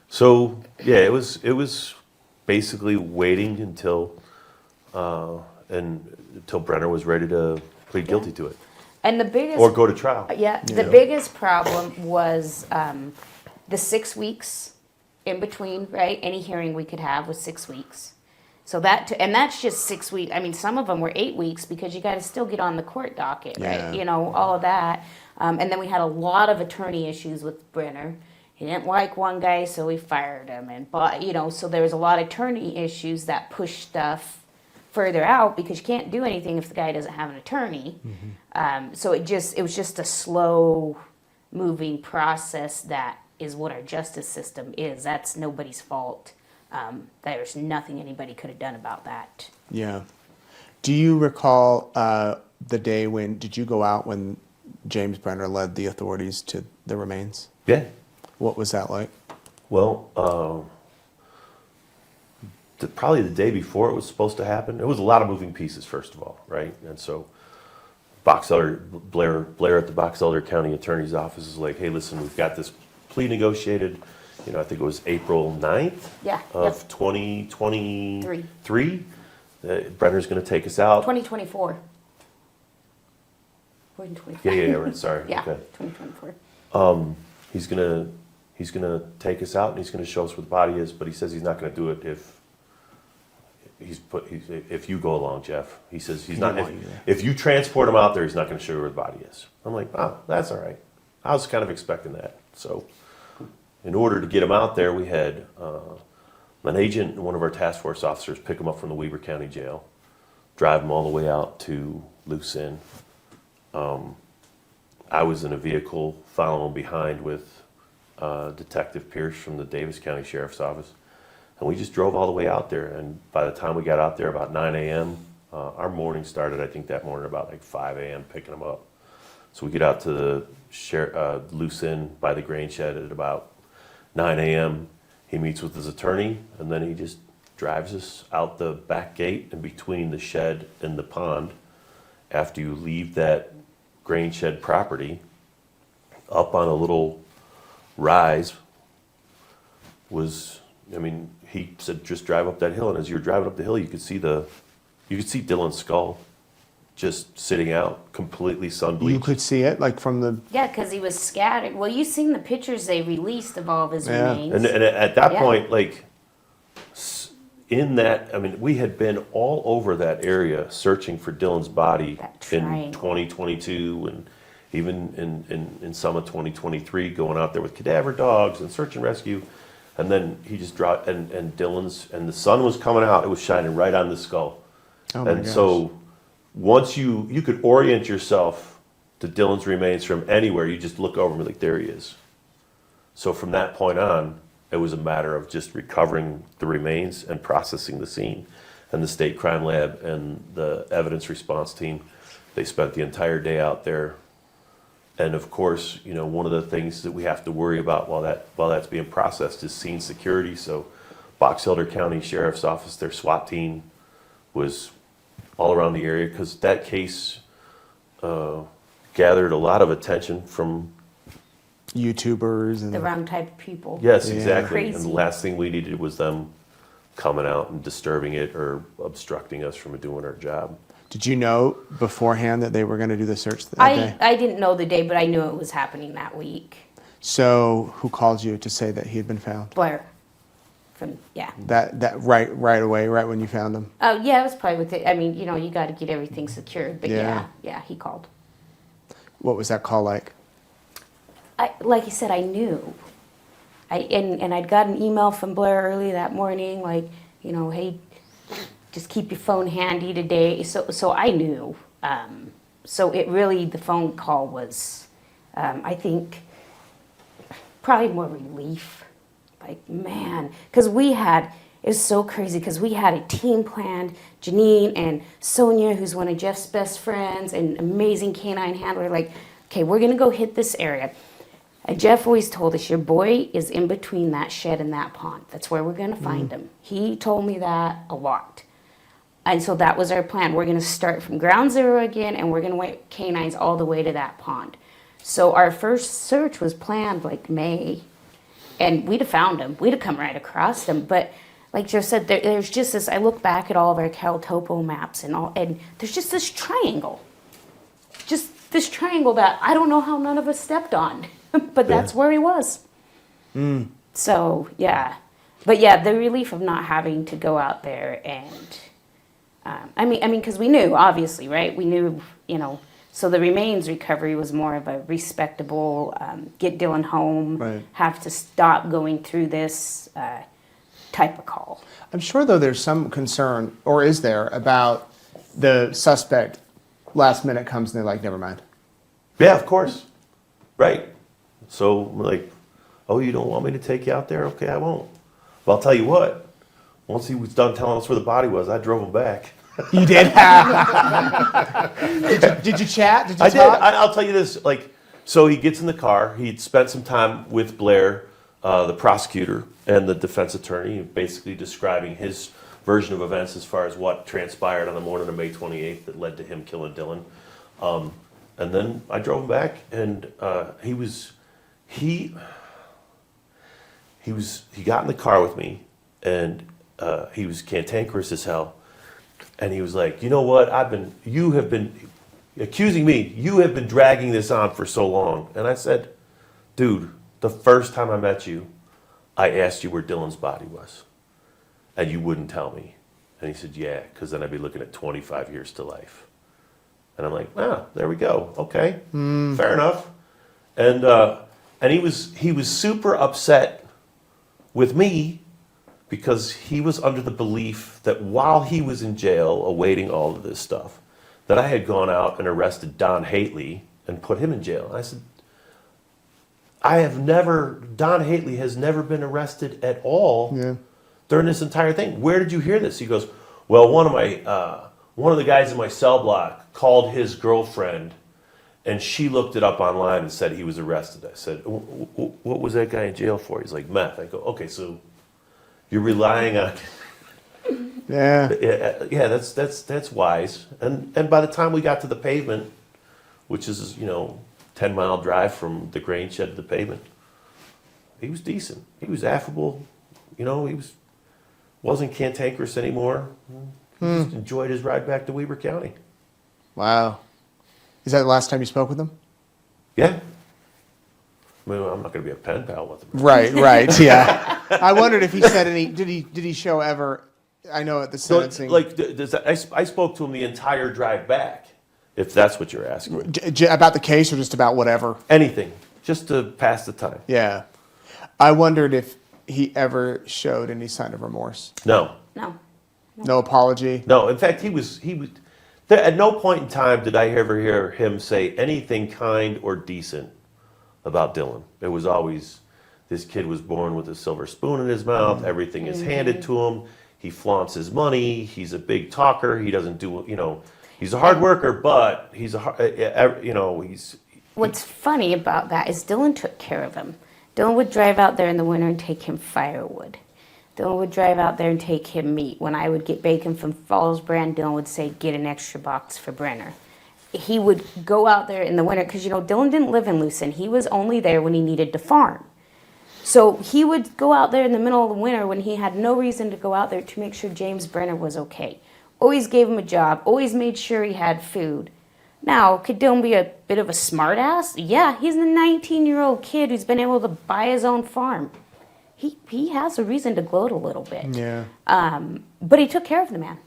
So yeah, it was basically waiting until Brener was ready to plead guilty to it, and the biggest or go to trial. The biggest problem was the 6 weeks in between, right? Any hearing we could have was 6 weeks. So and that's just 6 weeks. I mean, some of them were 8 weeks because you got to still get on the court docket, Yeah. right? You know, all of that. And then we had a lot of attorney issues with Brener. He didn't like one guy, so we fired him. So there was a lot of attorney issues that pushed stuff further out because you can't do anything if the guy doesn't have an attorney. So it was just a slow moving process. That is what our justice system is. That's nobody's fault. There's nothing anybody could have done about that. Yeah. Do you recall the day did you go out when James Brener led the authorities to the remains? Yeah. What was that like? Well, probably the day before it was supposed to happen, it was a lot of moving pieces, first of all, right? And so Blair at the Box Elder County Attorney's Office is like, hey, listen, we've got this plea negotiated. I think it was April 9th of 2023. Brenner's going to take us out. 2024. We're in 2024. Yeah, right, sorry. Yeah, Okay. 2024. He's gonna take us out and he's gonna show us where the body is, but he says he's not gonna do it if you go along, Jeff. He says he's not. If you transport him out there, he's not gonna show you where the body is. I'm like, oh, that's all right. I was kind of expecting that. So, in order to get him out there, we had an agent and one of our task force officers pick him up from the Weber County Jail, drive him all the way out to Lucin. I was in a vehicle following behind with Detective Pierce from the Davis County Sheriff's Office. And we just drove all the way out there. And by the time we got out there about 9 a.m., our morning started, I think that morning about like 5 a.m. picking them up. So we get out to the Lucin by the grain shed at about 9 a.m. He meets with his attorney, and then he just drives us out the back gate and between the shed and the pond. After you leave that grain shed property, up on a little rise he said just drive up that hill, and as you're driving up the hill you could see Dylan's skull just sitting out completely sun bleached. You could see it like from the. Yeah, because he was scattered. Well, you've seen the pictures they released of all of his remains. And at that point, we had been all over that area searching for Dylan's body in 2022 and even in some of 2023, going out there with cadaver dogs and search and rescue. And then he just dropped, and the sun was coming out, it was shining right on the skull. Oh my and gosh. So once you could orient yourself to Dylan's remains from anywhere, you just look over and be like, there he is. So from that point on, it was a matter of just recovering the remains and processing the scene. And the state crime lab and the evidence response team, they spent the entire day out there. And of course, one of the things that we have to worry about while that's being processed is scene security. So Box Elder County Sheriff's Office, their SWAT team was all around the area because that case gathered a lot of attention from YouTubers and the wrong type of people. Yes, Yeah. exactly. Crazy. And the last thing we needed was them coming out and disturbing it or obstructing us from doing our job. Did you know beforehand that they were going to do the search that day? I didn't know the day, but I knew it was happening that week. So who called you to say that he had been found? Blair. That right away, right when you found him? Oh, yeah, it was probably with it. I mean, you got to get everything secured. But Yeah. he called. What was that call like? Like I said, I knew. And I'd got an email from Blair early that morning, like, hey, just keep your phone handy today. So I knew. So the phone call was, I think, probably more relief. Like, man, because it was so crazy because we had a team planned. Janine and Sonia, who's one of Jeff's best friends, and amazing canine handler, like, okay, we're going to go hit this area. And Jeff always told us, your boy is in between that shed and that pond. That's where we're going to find him. He told me that a lot. And so that was our plan. We're going to start from ground zero again, and we're going to wait canines all the way to that pond. So our first search was planned like May, and we'd have found him. We'd have come right across him. But like Jeff said, there's just this, I look back at all of our Cal Topo maps and there's just this triangle. Just this triangle that I don't know how none of us stepped on. But that's where he was. So yeah, but yeah, the relief of not having to go out there and, I mean, because we knew, obviously, right? We knew, so the remains recovery was more of a respectable, get Dylan home, Right. have to stop going through this type of call. I'm sure, though, there's some concern, or is there, about the suspect last minute comes and they're like, never mind. Yeah, of course. Right. So I'm like, oh, you don't want me to take you out there? Okay, I won't. But I'll tell you what, once he was done telling us where the body was, I drove him back. You did? did you chat? Did you I talk? did. I'll tell you this. So he gets in the car. He'd spent some time with Blair, the prosecutor, and the defense attorney, basically describing his version of events as far as what transpired on the morning of May 28th that led to him killing Dylan. And then I drove him back, and he got in the car with me, and he was cantankerous as hell. And he was like, you know what, you have been accusing me, you have been dragging this on for so long. And I said, dude, the first time I met you, I asked you where Dylan's body was, and you wouldn't tell me. And he said, yeah, because then I'd be looking at 25 years to life. And I'm like, ah, there we go. Okay, fair enough. And he was super upset with me because he was under the belief that while he was in jail awaiting all of this stuff, that I had gone out and arrested Don Hately and put him in jail. And I said, Don Hately has never been arrested at all during this entire thing. Where did you hear this? He goes, well, one of the guys in my cell block called his girlfriend, and she looked it up online and said he was arrested. I said, what was that guy in jail for? He's like, meth. I go, okay, so you're relying on... Yeah. Yeah, that's wise. And by the time we got to the pavement, which is, 10-mile drive from the grain shed to the pavement, he was decent. He was affable. He wasn't cantankerous anymore. He just enjoyed his ride back to Weber County. Wow. Is that the last time you spoke with him? Yeah. I mean, I'm not going to be a pen pal with him. Right, yeah. I wondered if he said any, did he show ever, I know at the sentencing. I spoke to him the entire drive back, if that's what you're asking. About the case or just about whatever? Anything, just to pass the time. Yeah. I wondered if he ever showed any sign of remorse. No. No. No apology? No, in fact, he was at no point in time did I ever hear him say anything kind or decent about Dylan. It was always, this kid was born with a silver spoon in his mouth, everything is handed to him, he flaunts his money, he's a big talker, he doesn't do, he's a hard worker, but he's What's funny about that is Dylan took care of him. Dylan would drive out there in the winter and take him firewood. Dylan would drive out there and take him meat. When I would get bacon from Falls Brand, Dylan would say, get an extra box for Brener. He would go out there in the winter, because, Dylan didn't live in Lucin. He was only there when he needed to farm. So he would go out there in the middle of the winter when he had no reason to go out there to make sure James Brener was okay. Always gave him a job, always made sure he had food. Now, could Dylan be a bit of a smartass? Yeah, he's a 19-year-old kid who's been able to buy his own farm. He has a reason to gloat a little bit. Yeah. But he took care of the man.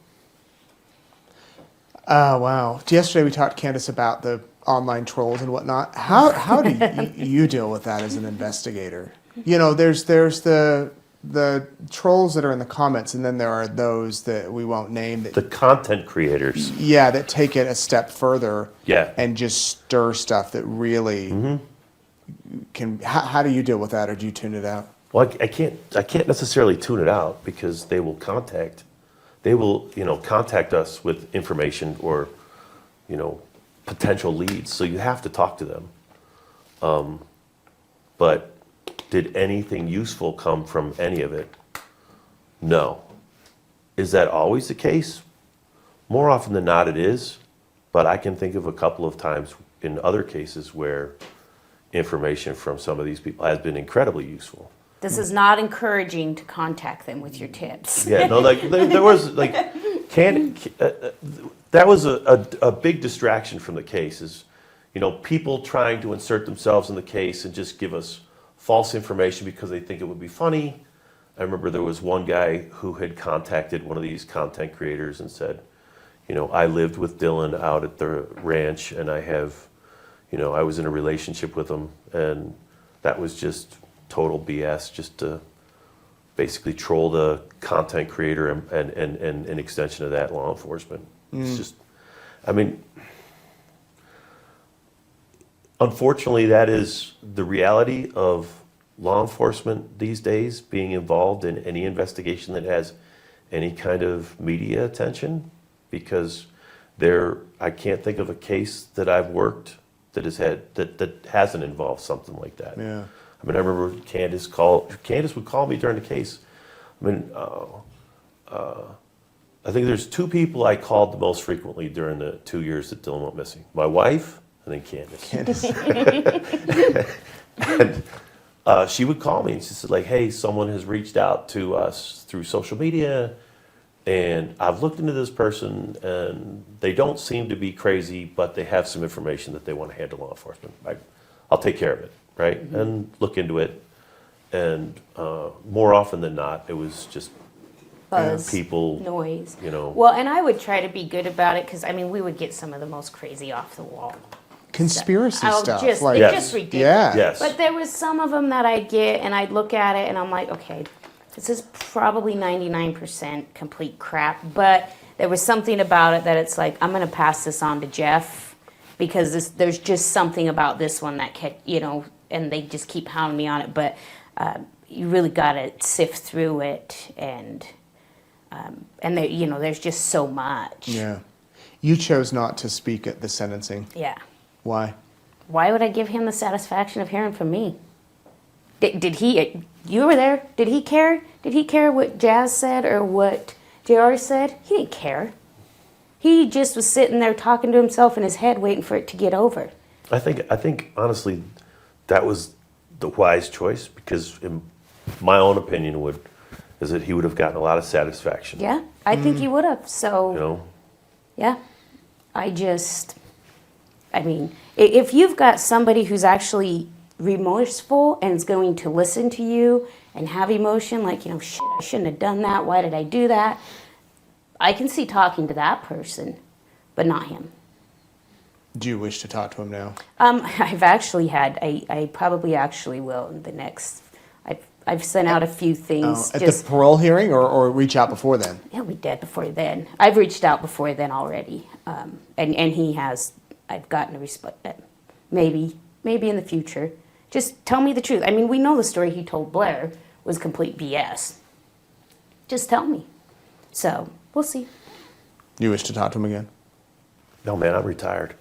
Oh, wow. Yesterday we talked to Candice about the online trolls and whatnot. How do you deal with that as an investigator? There's the trolls that are in the comments, and then there are those that we won't name. the content creators. Yeah, that take it a step further. Yeah. And just stir stuff that really can... How do you deal with that, or do you tune it out? Well, I can't necessarily tune it out because they will contact us with information or, potential leads. So you have to talk to them. But did anything useful come from any of it? No. Is that always the case? More often than not it is, but I can think of a couple of times in other cases where information from some of these people has been incredibly useful. This is not encouraging to contact them with your tips. Yeah, no, there was that was a big distraction from the case. Is people trying to insert themselves in the case and just give us false information because they think it would be funny. I remember there was one guy who had contacted one of these content creators and said, I lived with Dylan out at the ranch, and I was in a relationship with him, and that was just total BS, just to basically troll the content creator and an extension of that, law enforcement. It's just, unfortunately, that is the reality of law enforcement these days, being involved in any investigation that has any kind of media attention, because I can't think of a case that I've worked that hasn't involved something like that. Yeah. I remember Candice would call me during the case. I think there's two people I called the most frequently during the 2 years that Dylan went missing. My wife, and then Candice. And she would call me and she said, like, hey, someone has reached out to us through social media, and I've looked into this person, and they don't seem to be crazy, but they have some information that they want to hand to law enforcement. I'll take care of it, right? Mm-hmm. And look into it. And more often than not, it was just Buzz, people, noise. Well, and I would try to be good about it, because, we would get some of the most crazy off the wall conspiracy stuff. Just ridiculous. Yeah. Yes. But there was some of them that I'd get, and I'd look at it, and I'm like, okay, this is probably 99% complete crap. But there was something about it that it's like, I'm going to pass this on to Jeff, because there's just something about this one that and they just keep hounding me on it. But you really got to sift through it, and there, there's just so much. Yeah. You chose not to speak at the sentencing. Yeah. Why? Why would I give him the satisfaction of hearing from me? Did he? You were there. Did he care? Did he care what Jazz said or what JR said? He didn't care. He just was sitting there talking to himself in his head, waiting for it to get over. I think honestly, that was the wise choice, because in my own opinion is that he would have gotten a lot of satisfaction. Yeah, I think he would have. So, yeah, if you've got somebody who's actually remorseful and is going to listen to you and have emotion, like, shit, I shouldn't have done that. Why did I do that? I can see talking to that person, but not him. Do you wish to talk to him now? I've actually had. I probably actually will in the next. I've sent out a few things. At the parole hearing, or reach out before then? Yeah, we did before then. I've reached out before then already, and he has. I've gotten a response. Maybe in the future. Just tell me the truth. We know the story he told Blair was complete BS. Just tell me. So we'll see. You wish to talk to him again? No, man, I'm retired.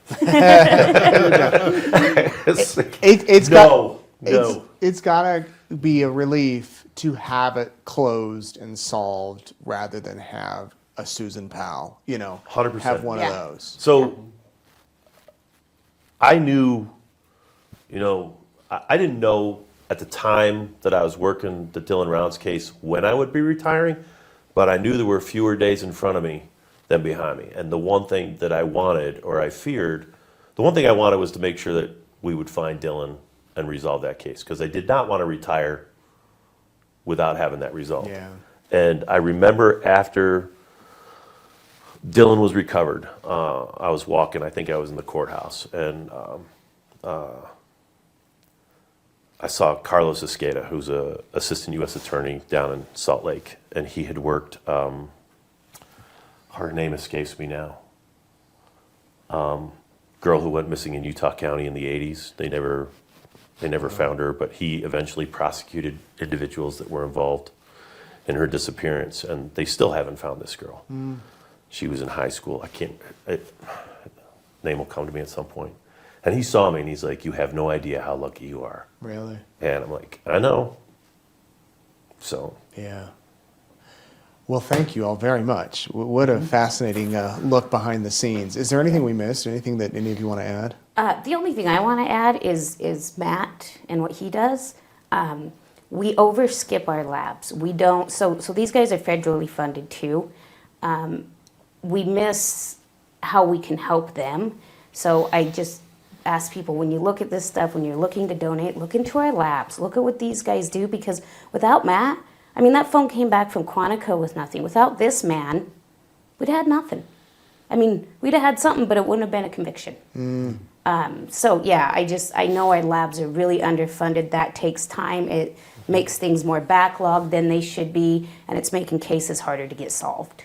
It's gotta be a relief to have it closed and solved rather than have a Susan Powell, 100%. have one of those. So I knew, I didn't know at the time that I was working the Dylan Rounds case when I would be retiring, but I knew there were fewer days in front of me than behind me. And the one thing that I wanted, or I feared, the one thing I wanted was to make sure that we would find Dylan and resolve that case, because I did not want to retire without having that resolved. Yeah. And I remember after Dylan was recovered, I was walking, I think I was in the courthouse, and I saw Carlos Esqueda, who's a assistant U.S. attorney down in Salt Lake, and he had worked, her name escapes me now, girl who went missing in Utah County in the 80s. They never found her, but he eventually prosecuted individuals that were involved in her disappearance, and they still haven't found this girl. She was in high school. Name will come to me at some point. And he saw me, and he's like, "You have no idea how lucky you are." Really? And I'm like, "I know." So. Yeah. Well, thank you all very much. What a fascinating look behind the scenes. Is there anything we missed? Anything that any of you want to add? The only thing I want to add is Matt and what he does. We overskip our labs. We don't. So these guys are federally funded too. We miss how we can help them. So ask people, when you look at this stuff, when you're looking to donate, look into our labs, look at what these guys do, because without Matt, I mean, that phone came back from Quantico with nothing. Without this man, we'd had nothing. I mean, we'd have had something, but it wouldn't have been a conviction. So yeah, I know our labs are really underfunded. That takes time. It makes things more backlogged than they should be, and it's making cases harder to get solved.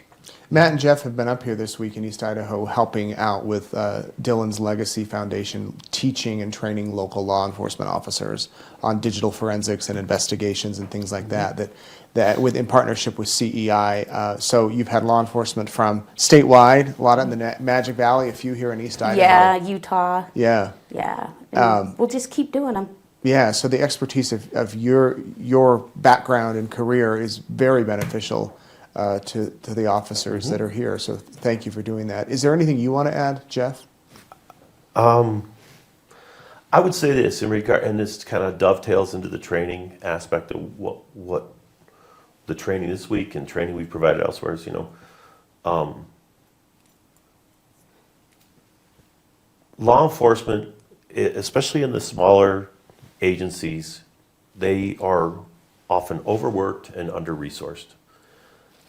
Matt and Jeff have been up here this week in East Idaho helping out with Dylan's Legacy Foundation, teaching and training local law enforcement officers on digital forensics and investigations and things like that, in partnership with CEI. So you've had law enforcement from statewide, a lot in the Magic Valley, a few here in East Idaho. Yeah, Utah. Yeah. Yeah. And we'll just keep doing them. Yeah, so the expertise of your background and career is very beneficial to the officers that are here. So thank you for doing that. Is there anything you want to add, Jeff? I would say this in regard, and this kind of dovetails into the training aspect of what the training this week and training we've provided elsewhere is, law enforcement, especially in the smaller agencies, they are often overworked and under-resourced.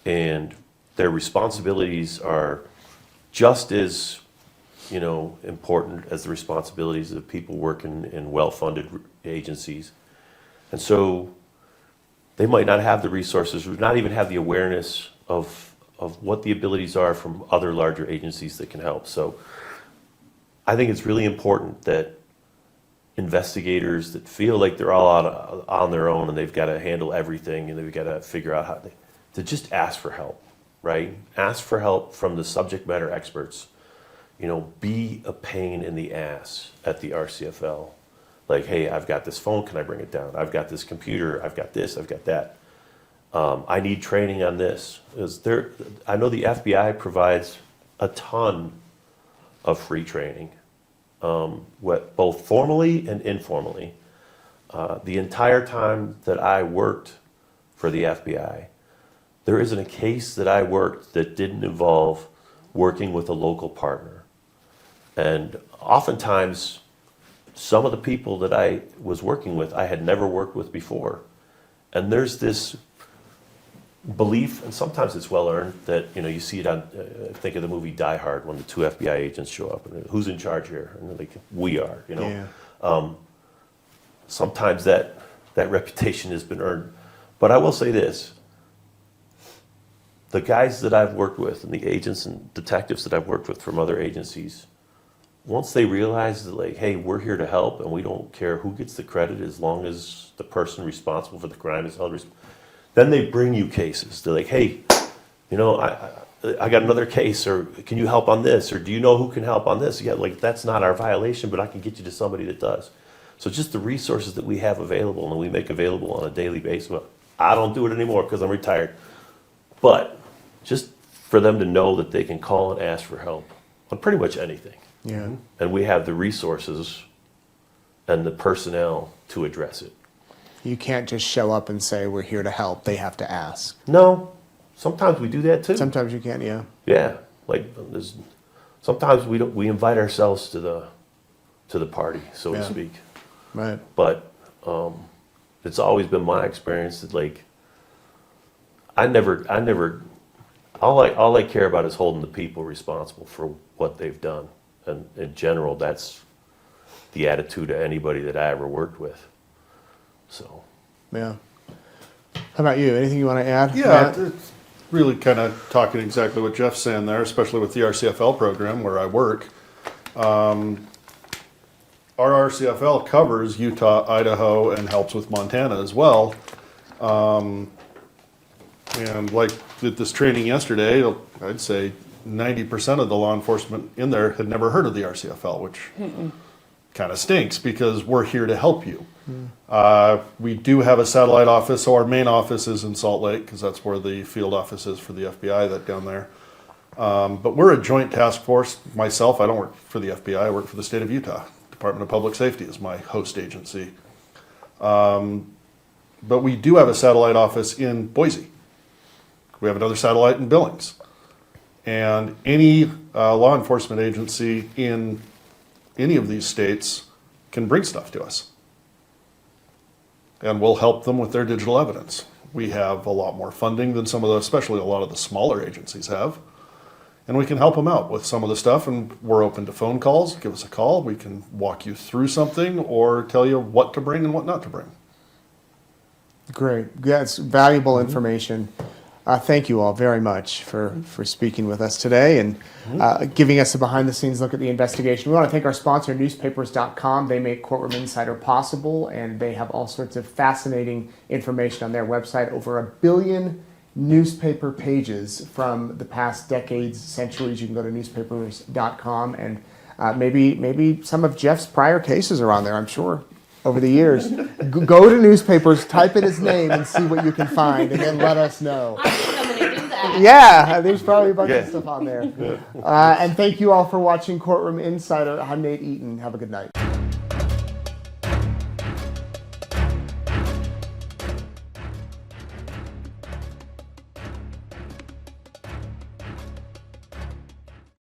And their responsibilities are just as, important as the responsibilities of people working in well-funded agencies. And so they might not have the resources, or not even have the awareness of what the abilities are from other larger agencies that can help. So I think it's really important that investigators that feel like they're all out on their own and they've got to handle everything and they've got to figure out how to just ask for help, right? Ask for help from the subject matter experts. Be a pain in the ass at the RCFL. Like, hey, I've got this phone, can I bring it down? I've got this computer, I've got this, I've got that. I need training on this. I know the FBI provides a ton of free training, both formally and informally. The entire time that I worked for the FBI, there isn't a case that I worked that didn't involve working with a local partner. And oftentimes, some of the people that I was working with, I had never worked with before. And there's this belief, and sometimes it's well earned, that you see it on, think of the movie Die Hard, when the two FBI agents show up, and who's in charge here? And they're like, we are, Yeah. Sometimes that reputation has been earned. But I will say this, the guys that I've worked with and the agents and detectives that I've worked with from other agencies, once they realize that, like, hey, we're here to help and we don't care who gets the credit as long as the person responsible for the crime is held responsible, then they bring you cases. They're like, hey, I got another case, or can you help on this? Or do you know who can help on this? Yeah, like, that's not our violation, but I can get you to somebody that does. So just the resources that we have available and we make available on a daily basis. Well, I don't do it anymore because I'm retired. But just for them to know that they can call and ask for help on pretty much anything. Yeah. And we have the resources and the personnel to address it. You can't just show up and say, we're here to help. They have to ask. No, sometimes we do that too. Sometimes you can't, yeah. Yeah, like sometimes we invite ourselves to the party, so to Yeah. speak. Right. But it's always been my experience that, like, I never all I care about is holding the people responsible for what they've done. And in general, that's the attitude of anybody that I ever worked with. So. Yeah. How about you? Anything you want to add? Yeah, Matt? it's really kind of talking exactly what Jeff's saying there, especially with the RCFL program where I work. Our RCFL covers Utah, Idaho, and helps with Montana as well. And like with this training yesterday, I'd say 90% of the law enforcement in there had never heard of the RCFL, which kind of stinks because we're here to help you. We do have a satellite office, so our main office is in Salt Lake because that's where the field office is for the FBI that down there. But we're a joint task force. Myself, I don't work for the FBI, I work for the state of Utah. Department of Public Safety is my host agency. But we do have a satellite office in Boise. We have another satellite in Billings. And any law enforcement agency in any of these states can bring stuff to us. And we'll help them with their digital evidence. We have a lot more funding than some of the, especially a lot of the smaller agencies have. And we can help them out with some of the stuff, and we're open to phone calls. Give us a call. We can walk you through something or tell you what to bring and what not to bring. Great. That's valuable information. Thank you all very much for speaking with us today and giving us a behind-the-scenes look at the investigation. We want to thank our sponsor, newspapers.com. They make Courtroom Insider possible, and they have all sorts of fascinating information on their website. Over 1 billion newspaper pages from the past decades, centuries. You can go to newspapers.com, and maybe some of Jeff's prior cases are on there, I'm sure, over the years. Go to newspapers, type in his name, and see what you can find, and then let us know. I think I'm going to do that. Yeah, there's probably a bunch of stuff on there. And thank you all for watching Courtroom Insider. I'm Nate Eaton. Have a good night.